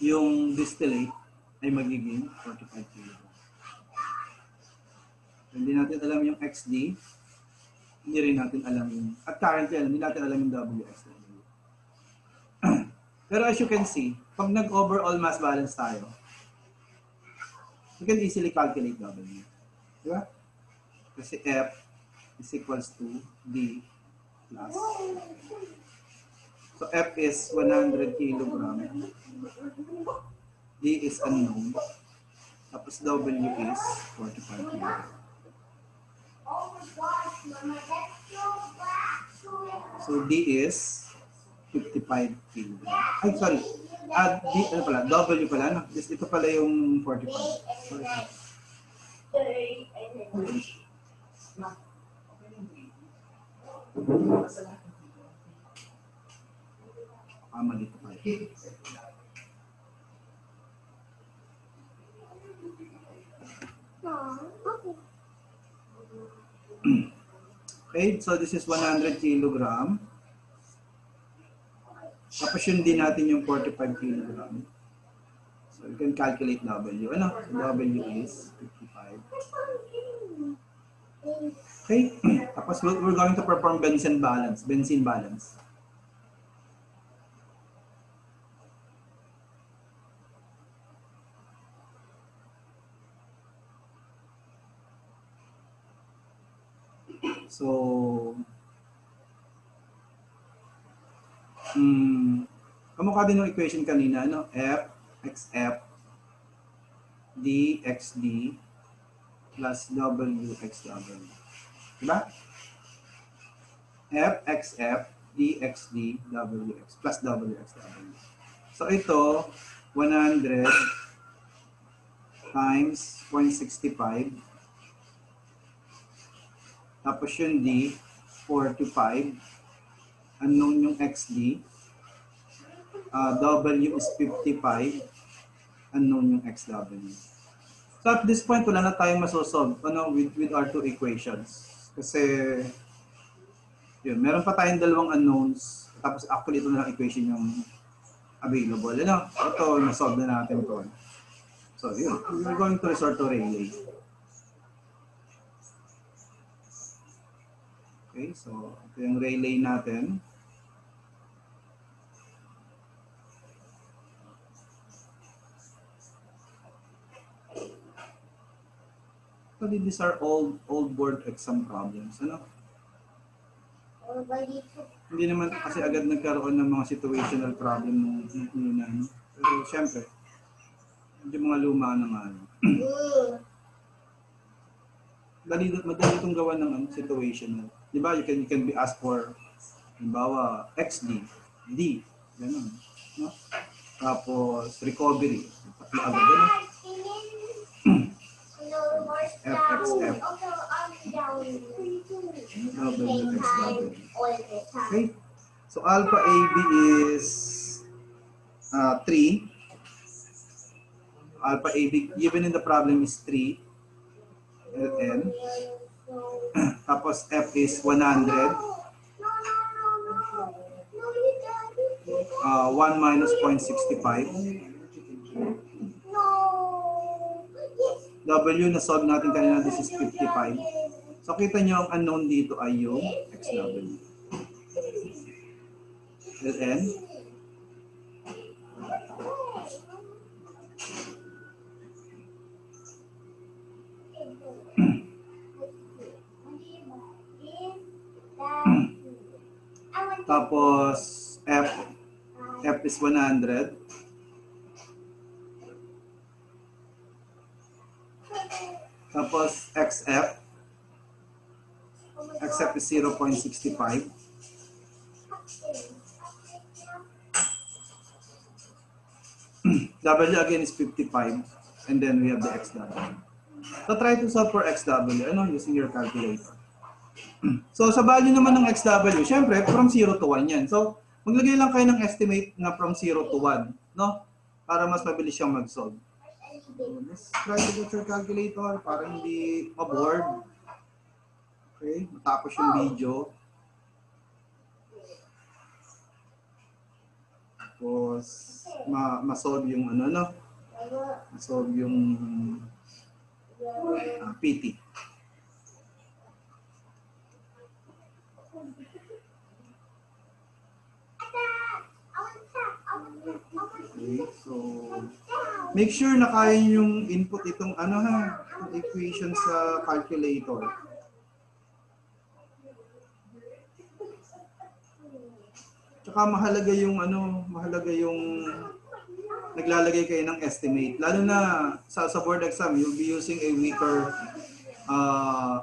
A: yung distillate ay magiging 45 kg. Hindi natin alam yung XD, hindi rin natin alam yung, at currently, hindi natin alam yung WXW. Pero as you can see, pag nag-overall mass balance tayo, you can easily calculate W. Diba? Kasi F is equals to D plus. So F is 100 kilogram. D is unknown. Tapos W is 45 kilogram. So D is 55 kilogram. Ay, sorry. D, ano pala? W pala, no? Ito pala yung 45. Sorry. Mali pa tayo. Okay, so this is 100 kilogram. Tapos yun din natin yung 45 kilogram. So you can calculate W. Ano? So W is 55. Okay, tapos we're going to perform benzene balance. So, kamukha din yung equation kanina, no? F, XF, D, XD, plus W, XW. Diba? F, XF, D, XD, W, X, plus W, XW. So, ito, 100 times 0.65. Tapos yung D, 45. Unknown yung XD. W is 55. Unknown yung XW. So at this point, wala na tayong masosolve with our two equations. Kasi, yun, meron pa tayong dalawang unknowns. Tapos actually, ito na lang equation yung available. Ito, nasolve na natin ito. So yun, we're going to resort to Rayleigh. Okay, so ito yung Rayleigh natin. So these are old board exam problems, ano? Hindi naman kasi agad nagkaroon ng mga situational problem nung una, no? Pero syempre, yung mga luma naman. Madali itong gawa ng situational. Di ba? You can be asked for, halimbawa, XD, D, gano'n. No? Tapos, recovery. Tatlo agad, gano'n. FXF. Okay. So, alpha AB is 3. Alpha AB, given in the problem is 3. LN. Tapos F is 100. 1 minus 0.65. W na solve natin kanina, this is 55. So kita nyo ang unknown dito ay yung XW. LN. Tapos F is 100. Tapos XF is 0.65. W again is 55, and then we have the XW. So try to solve for XW, using your calculator. So sa value naman ng XW, syempre from 0 to 1 yan. So maglagay lang kayo ng estimate na from 0 to 1, no? Para mas mabilis siyang mag-solve. So let's try to get your calculator para hindi ma-board. Okay, matapos yung video. Tapos, ma-solve yung ano, no? Ma-solve yung PT. Okay, so make sure na kaya yung input itong ano ha, itong equation sa calculator. Tsaka mahalaga yung ano, mahalaga yung naglalagay kayo ng estimate. Lalo na sa board exam, you'll be using a weaker,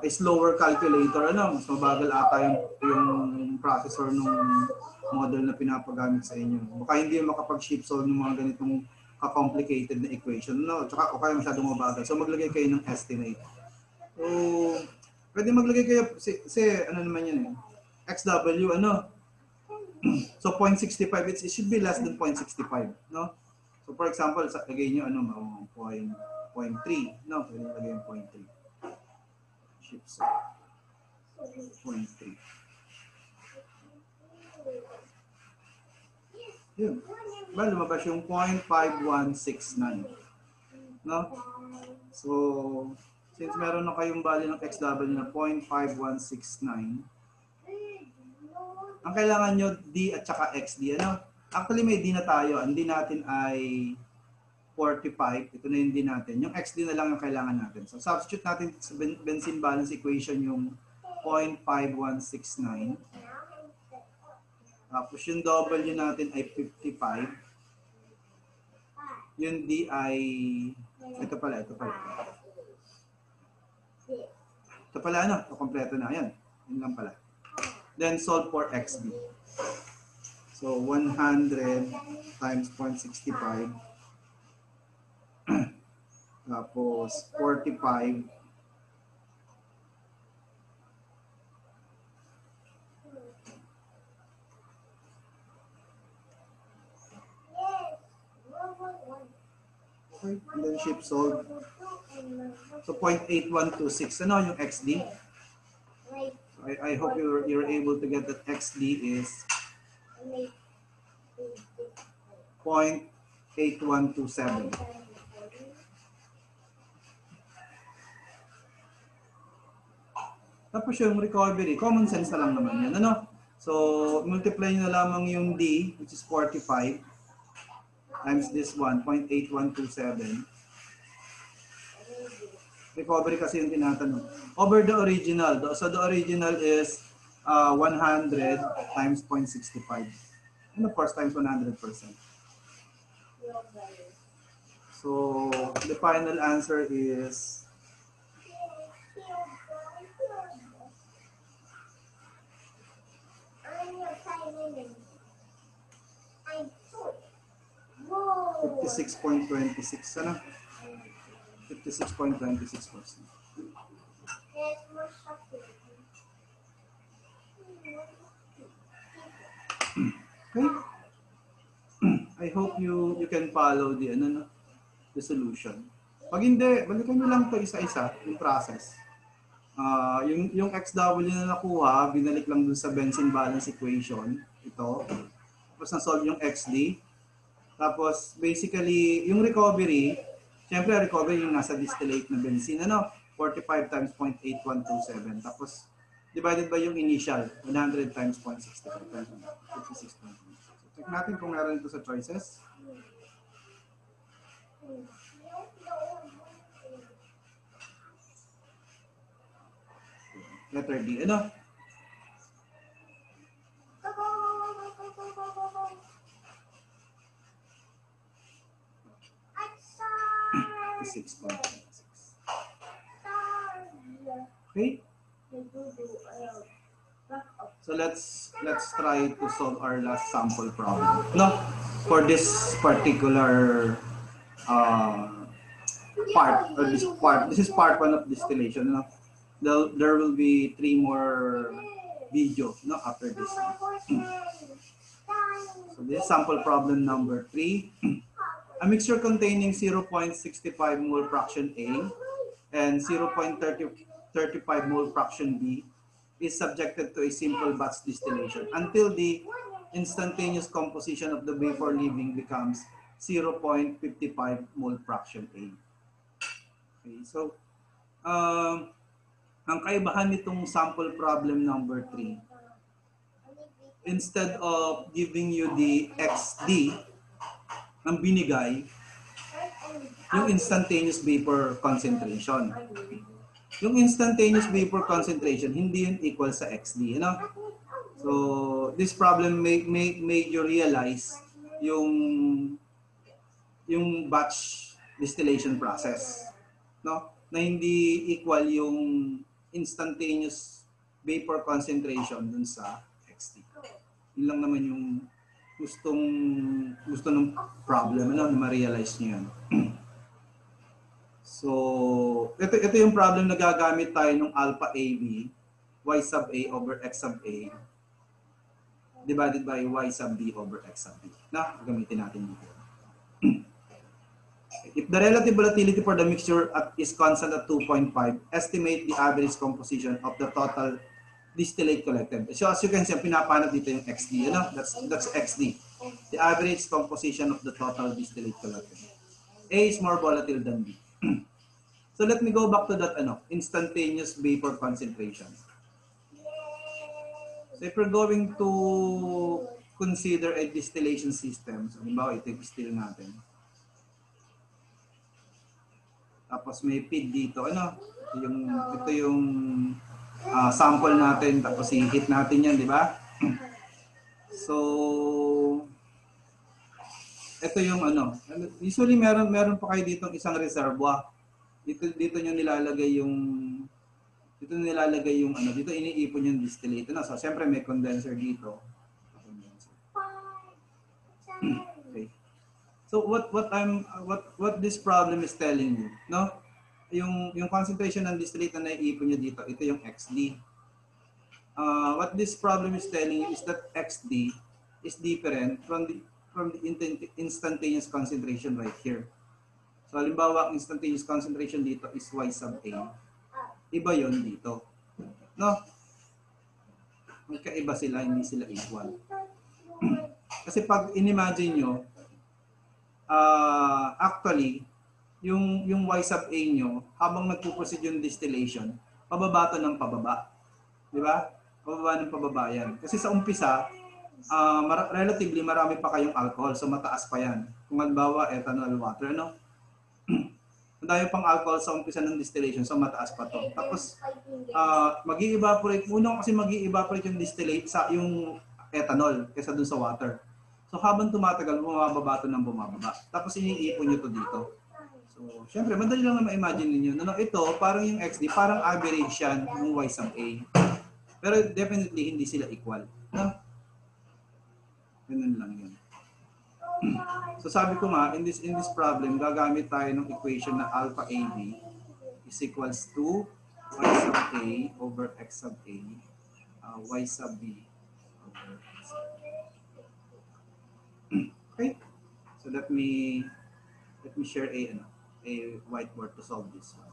A: a slower calculator. Ano, mas mabagal ata yung processor nung model na pinapagamit sa inyo. Baka hindi yung makapag-sheet solve ng mga ganitong ka-complicated na equation. No? Tsaka o kaya masyadong mabagal. So maglagay kayo ng estimate. So, pwede maglagay kayo, ano naman yun eh. XW, ano? So 0.65, it should be less than 0.65, no? So for example, lagay nyo ano, 0.3, no? Pwede lagay yung 0.3. Ships 0.3. Yun. Ba, lumabas yung 0.5169. No? So, since meron na kayong value ng XW na 0.5169, ang kailangan nyo D at saka XD. Ano? Actually, may D na tayo. Ang D natin ay 45. Ito na yung D natin. Yung XD na lang yung kailangan natin. So, substitute natin sa benzene balance equation yung 0.5169. Tapos yung W natin ay 55. Yung D ay, ito pala. Ito pala ano, ito kompleto na. Ayan, yun lang pala. Then solve for XD. So 100 times 0.65. Tapos 45. Okay, and then shift solve. So 0.8126. Ano yung XD? So I hope you're able to get that XD is 0.8127. Tapos yung recovery, common sense na lang naman yan. Ano? So, multiply nyo na lamang yung D, which is 45, times this one, 0.8127. Recovery kasi yung tinatanong. Over the original. So, the original is 100 times 0.65. And of course, times 100%. So, the final answer is $56.26. Ano? 56.26%. Okay. I hope you can follow the the solution. Pag hindi, balikan niyo lang 'to isa-isa yung process. Yung XW na nakuha, binalik lang dun sa benzene balance equation, ito. Tapos na-solve yung XD. Tapos basically, yung recovery, syempre recovery yung nasa distillate na benzene, 45 times 0.8127. Tapos divided by yung initial, 100 times 0.65. 56.26. So check natin kung meron ito sa choices. Letter D. Ano? Okay? So let's try to solve our last sample problem. No, for this particular part, or this part. This is part 1 of distillation. No? There will be 3 more videos, no, after this. So this is sample problem number 3. A mixture containing 0.65 mole fraction A and 0.35 mole fraction B is subjected to a simple batch distillation until the instantaneous composition of the vapor leaving becomes 0.55 mole fraction A. Okay, so ang kaibahan nitong sample problem number 3, instead of giving you the XD, ang binigay yung instantaneous vapor concentration. Yung instantaneous vapor concentration, hindi yun equal sa XD. You know? So, this problem made you realize yung batch distillation process. No? Na hindi equal yung instantaneous vapor concentration dun sa XD. Yun lang naman yung gusto ng problem, ano, na ma-realize nyo yan. So, ito yung problem na gagamit tayo ng alpha AB, y sub A over x sub A, divided by y sub B over x sub B. Na, gamitin natin dito. If the relative volatility for the mixture is constant at 2.5, estimate the average composition of the total distillate collected. So as you can see, pinapanap dito yung XD. You know? That's XD. The average composition of the total distillate collected. A is more volatile than B. So let me go back to that instantaneous vapor concentration. So if we're going to consider a distillation system, so halimbawa ito yung still natin. Tapos may feed dito, ito yung sample natin, tapos i-heat natin yan, di ba? So ito yung usually meron pa kayo dito isang reservoir. Dito nyo nilalagay yung dito iniipon yung distillate. So siyempre may condenser dito. Okay. So what this problem is telling you, no? Yung concentration ng distillate na naiipon nyo dito, ito yung XD. What this problem is telling you is that XD is different from the instantaneous concentration right here. So halimbawa, ang instantaneous concentration dito is y sub A. Iba yon dito. No? Magkaiba sila, hindi sila equal. Kasi pag inimagine nyo, actually, yung y sub A nyo, habang nagpuproceed yung distillation, pababa to ng pababa. Di ba? Pababa ng pababa yan. Kasi sa umpisa, relatively marami pa kayong alcohol, so mataas pa yan. Kung halimbawa, ethanol, water, Madami pang alcohol sa umpisa ng distillation, so mataas pa to. Tapos, mag-i-evaporate. Unang kasi mag-i-evaporate yung distillate sa yung ethanol kaysa dun sa water. So, habang tumatagal, bumababa to ng bumababa. Tapos, iniipon nyo to dito. So, syempre, madali lang na ma-imagine ninyo. Ito, parang yung XD, parang average yan ng y sub A. Pero definitely, hindi sila equal. Ganun lang yun. So sabi ko nga, in this problem, gagamit tayo ng equation na alpha AB is equals to y sub A over x sub A, y sub B over x sub B. Okay? So let me share a whiteboard to solve this one.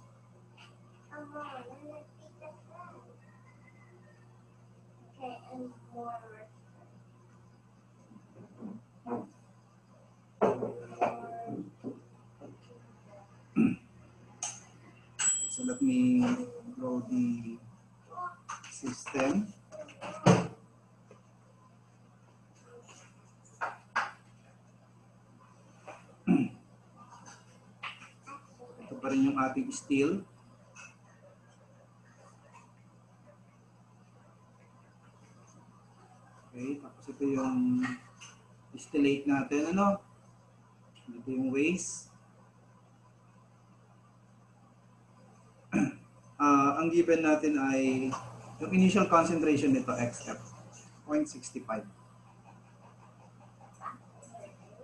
B: Okay, and more.
A: So let me draw the system. Ito pa rin yung ating steel. Okay, tapos ito yung distillate natin, Ito yung waste. Ang given natin ay yung initial concentration nito, XF, 0.65.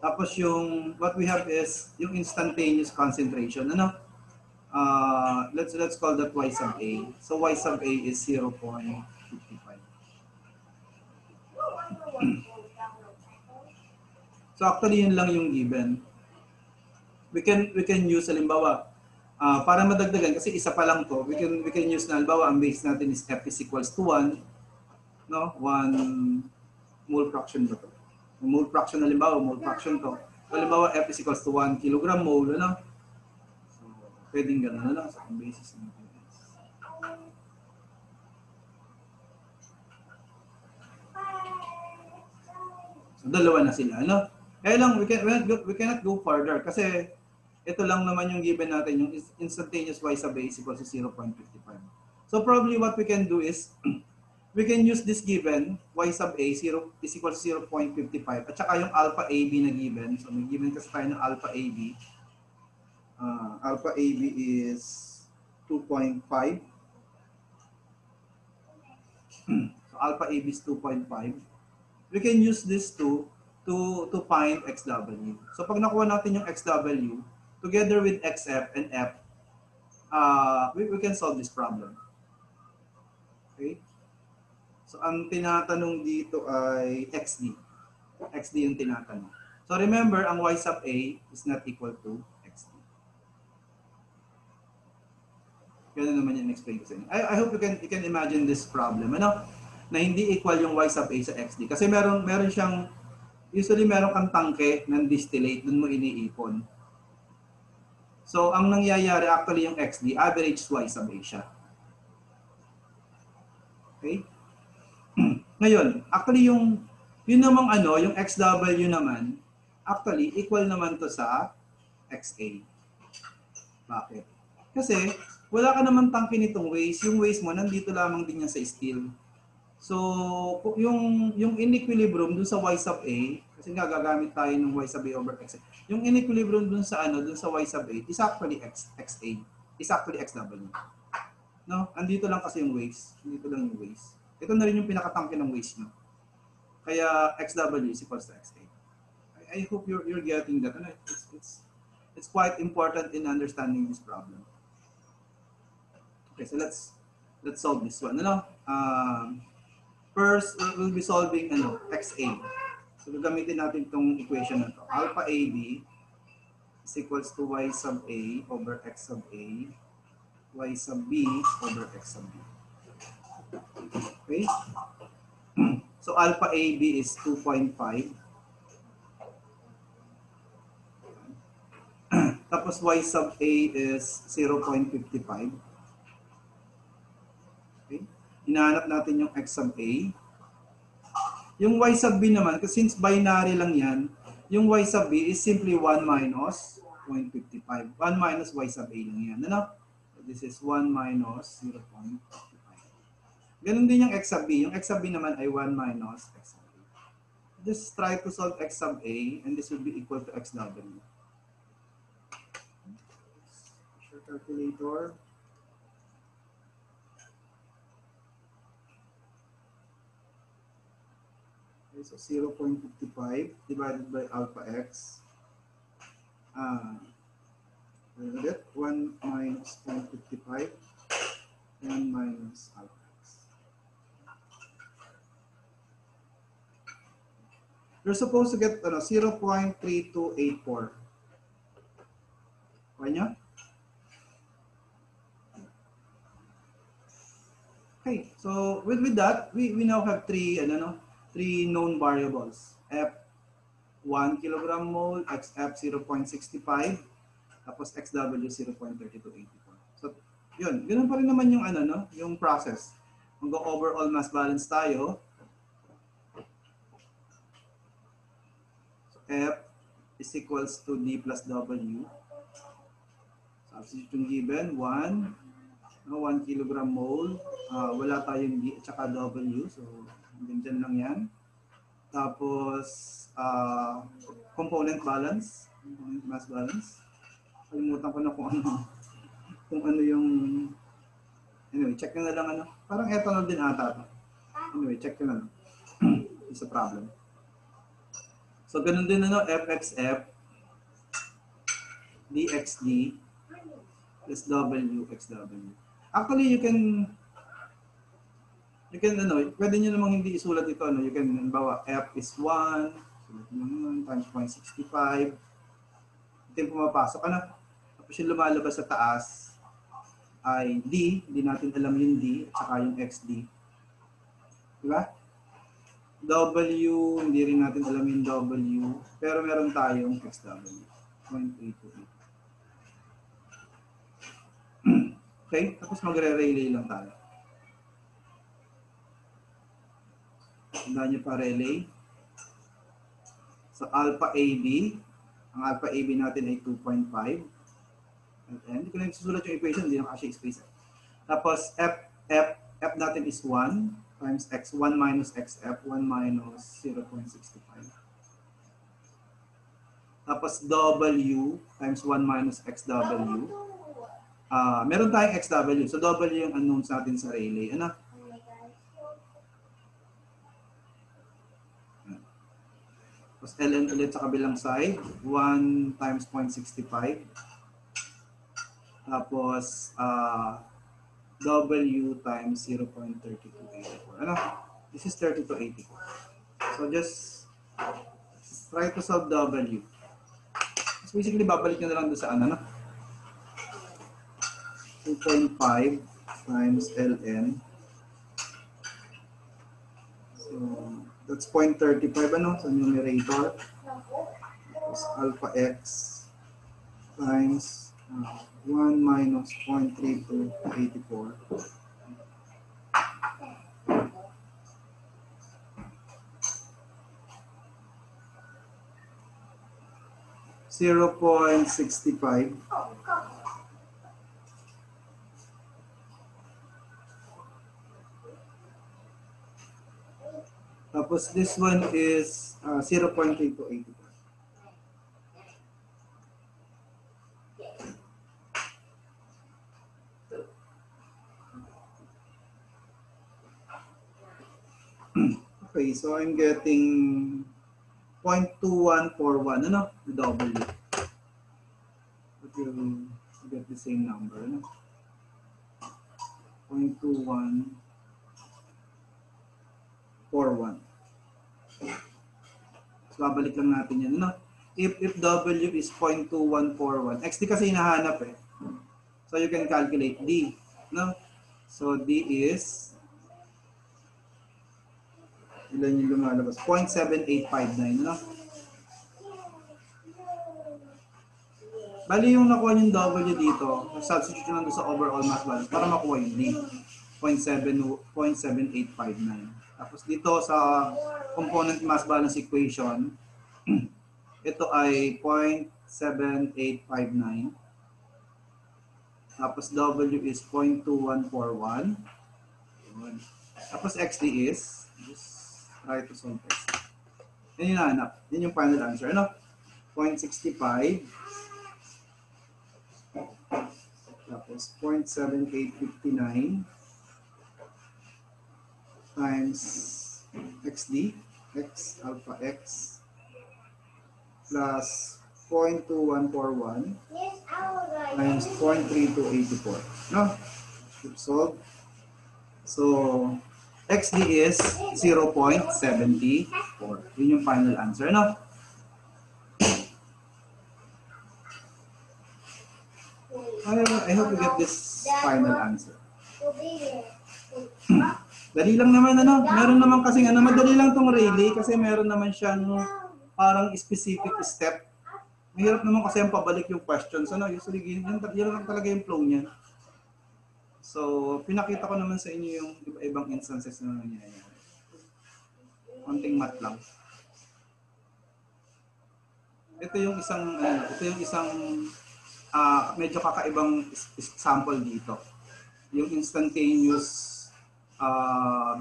A: Tapos yung, what we have is yung instantaneous concentration. Let's call that y sub A. So y sub A is 0.55. So actually yun lang yung given. We can use halimbawa para madagdagan kasi isa pa lang to, we can use na halimbawa ang base natin is F is equals to 1, 1 mole fraction ba to? Mole fraction halimbawa, mole fraction to. Halimbawa, F is equals to 1 kilogram mole, ano? So, pwedeng gano'n, ano? So, ang basis natin is. So, dalawa na sila, ano? Kaya lang, we cannot go further kasi ito lang naman yung given natin, yung instantaneous y sub a is equal to 0.55. So, probably what we can do is, we can use this given, y sub a 0 is equal to 0.55 at saka yung alpha AB na given. So may given kasi tayo ng alpha AB. Alpha AB is 2.5. So alpha AB is 2.5. We can use this to find XW. So pag nakuha natin yung XW, together with XF and F, we can solve this problem. Okay? So, ang tinatanong dito ay XD. XD yung tinatanong. So, remember, ang y sub a is not equal to XD. Ganun naman yung explain ko sa inyo. I hope you can imagine this problem. Ano? Na hindi equal yung y sub a sa XD. Kasi meron siyang, usually meron kang tangke ng distillate, dun mo iniipon. So, ang nangyayari actually yung XD, average y sub a siya. Okay? Ngayon, actually yun namang yung XW naman, actually equal naman to sa XA. Bakit? Kasi wala ka naman tangke nitong waste. Yung waste mo nandito lamang din yan sa steel. So, yung inequilibrium dun sa y sub a, kasi nga gagamit tayo ng y sub a over XA. Yung inequilibrium dun sa dun sa y sub a is actually XA. Is actually XW. No? Andito lang kasi yung waste. Andito lang yung waste. Ito na rin yung pinakatangke ng waste nyo. Kaya XW is equals to XA. I hope you're getting that. It's quite important in understanding this problem. Okay, so let's solve this one. First, we'll be solving XA. So gagamitin natin itong equation na to. Alpha AB is equals to y sub a over x sub a, y sub b over x sub b. Okay? So alpha AB is 2.5. Tapos y sub a is 0.55. Okay? Hinahanap natin yung x sub a. Yung y sub b naman, kasi since binary lang yan, yung y sub b is simply 1 minus 0.55. 1 minus y sub a lang yan. Ano? So this is 1 minus 0.55. Ganun din yung x sub b. Yung x sub b naman ay 1 minus x sub a. Just try to solve x sub a and this will be equal to xw. Your calculator. Okay, so 0.55 divided by alpha x. 1 minus 0.55. 1 minus alpha. You're supposed to get 0.3284. Kaya niya? Okay, so with that, we now have three known variables. F 1 kilogram mole, XF 0.65, tapos XW 0.3284. So, yun, ganun pa rin naman yung yung process. Mag-overall mass balance tayo. F is equals to D plus W. Substitute yung given, 1 kilogram mole. Wala tayong D at saka W. So, dyan lang yan. Tapos, component balance. Component mass balance. Kalimutan ko na kung ano yung... Anyway, check nyo na lang Parang ethanol din ata. Anyway, check nyo na lang. It's a problem. So, ganun din FXF, DXD, plus WXW. Actually, you can pwede nyo namang hindi isulat ito. You can, bawa, F is 1, times 0.65. Ito yung pumapasok. Tapos yung lumalabas sa taas ay D. Hindi natin alam yung D, at saka yung XD. Diba? W, hindi rin natin alam yung W, pero meron tayong XW. 0.828. Okay, tapos magre-relay lang tayo. Tandaan nyo pa relay. So alpha AB, ang alpha AB natin ay 2.5. Hindi ko na susulat yung equation, hindi na kasi space. Tapos F natin is 1 times X, 1 minus XF, 1 minus 0.65. Tapos W times 1 minus XW. Meron tayong XW. So W yung unknowns natin sa relay. Ano? Tapos ln ulit sa kabilang side. 1 times 0.65. Tapos W times 0.3284. Ano? This is 3284. So just try to solve W. So basically, babalik nyo na lang doon sa ano, no? 2.5 times ln. So that's 0.35 ano, sa numerator. Tapos alpha x times 1 minus 0.3284. $0.65. Tapos this one is 0.3284. Okay, so I'm getting 0.2141, ano? The W. But you get the same number, ano? 0.2141. So, babalik lang natin yan, ano? If W is 0.2141, XD kasi hinahanap eh. So, you can calculate D, no? So, D is ilan yung lumalabas? 0.7859, no? Bali yung nakuha yung W dito, substitute lang doon sa overall mass balance para makuha yung D. 0.7859. Tapos dito sa component mass balance equation, ito ay 0.7859. Tapos W is 0.2141. Tapos XD is, try to solve this. Yan yung nahanap. Yan yung final answer. Ano? 0.65. Tapos 0.7859 times XD, X, alpha X, plus 0.2141 times 0.3284. No? Keep solve. So, XD is 0.74. Yun yung final answer, no? I hope you get this final answer. Dali lang naman, ano? Meron naman kasing, ano, madali lang tong relay kasi meron naman siyang parang specific step. Mahirap naman kasi ang pabalik yung questions, ano? Usually, yun lang talaga yung flow niya. So, pinakita ko naman sa inyo yung iba-ibang instances na nangyayari. Konting math lang. Ito yung isang medyo kakaibang sample dito. Yung instantaneous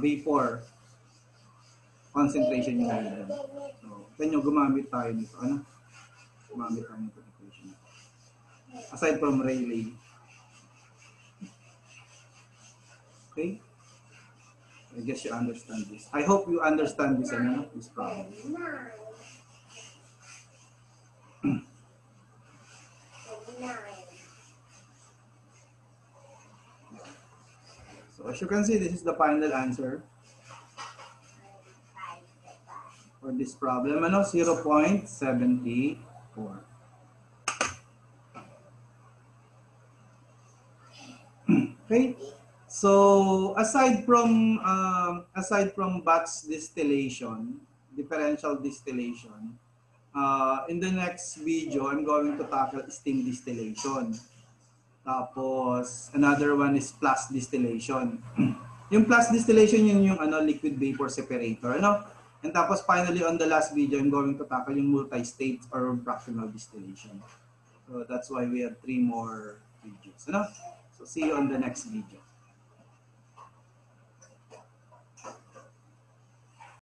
A: vapor concentration yung ganyan. So, kanya gumamit tayo nito. Ano? Gumamit tayo nito equation. Aside from Rayleigh. Okay? I guess you understand this. I hope you understand this, ano, this problem. So as you can see, this is the final answer for this problem. Ano? 0.74. Okay? So aside from batch distillation, differential distillation, in the next video, I'm going to tackle steam distillation. Tapos, another one is plus distillation. Yung plus distillation, yun yung liquid vapor separator. And tapos, finally, on the last video, I'm going to tackle yung multi-state or fractional distillation. So, that's why we have 3 more videos. So, see you on the next video.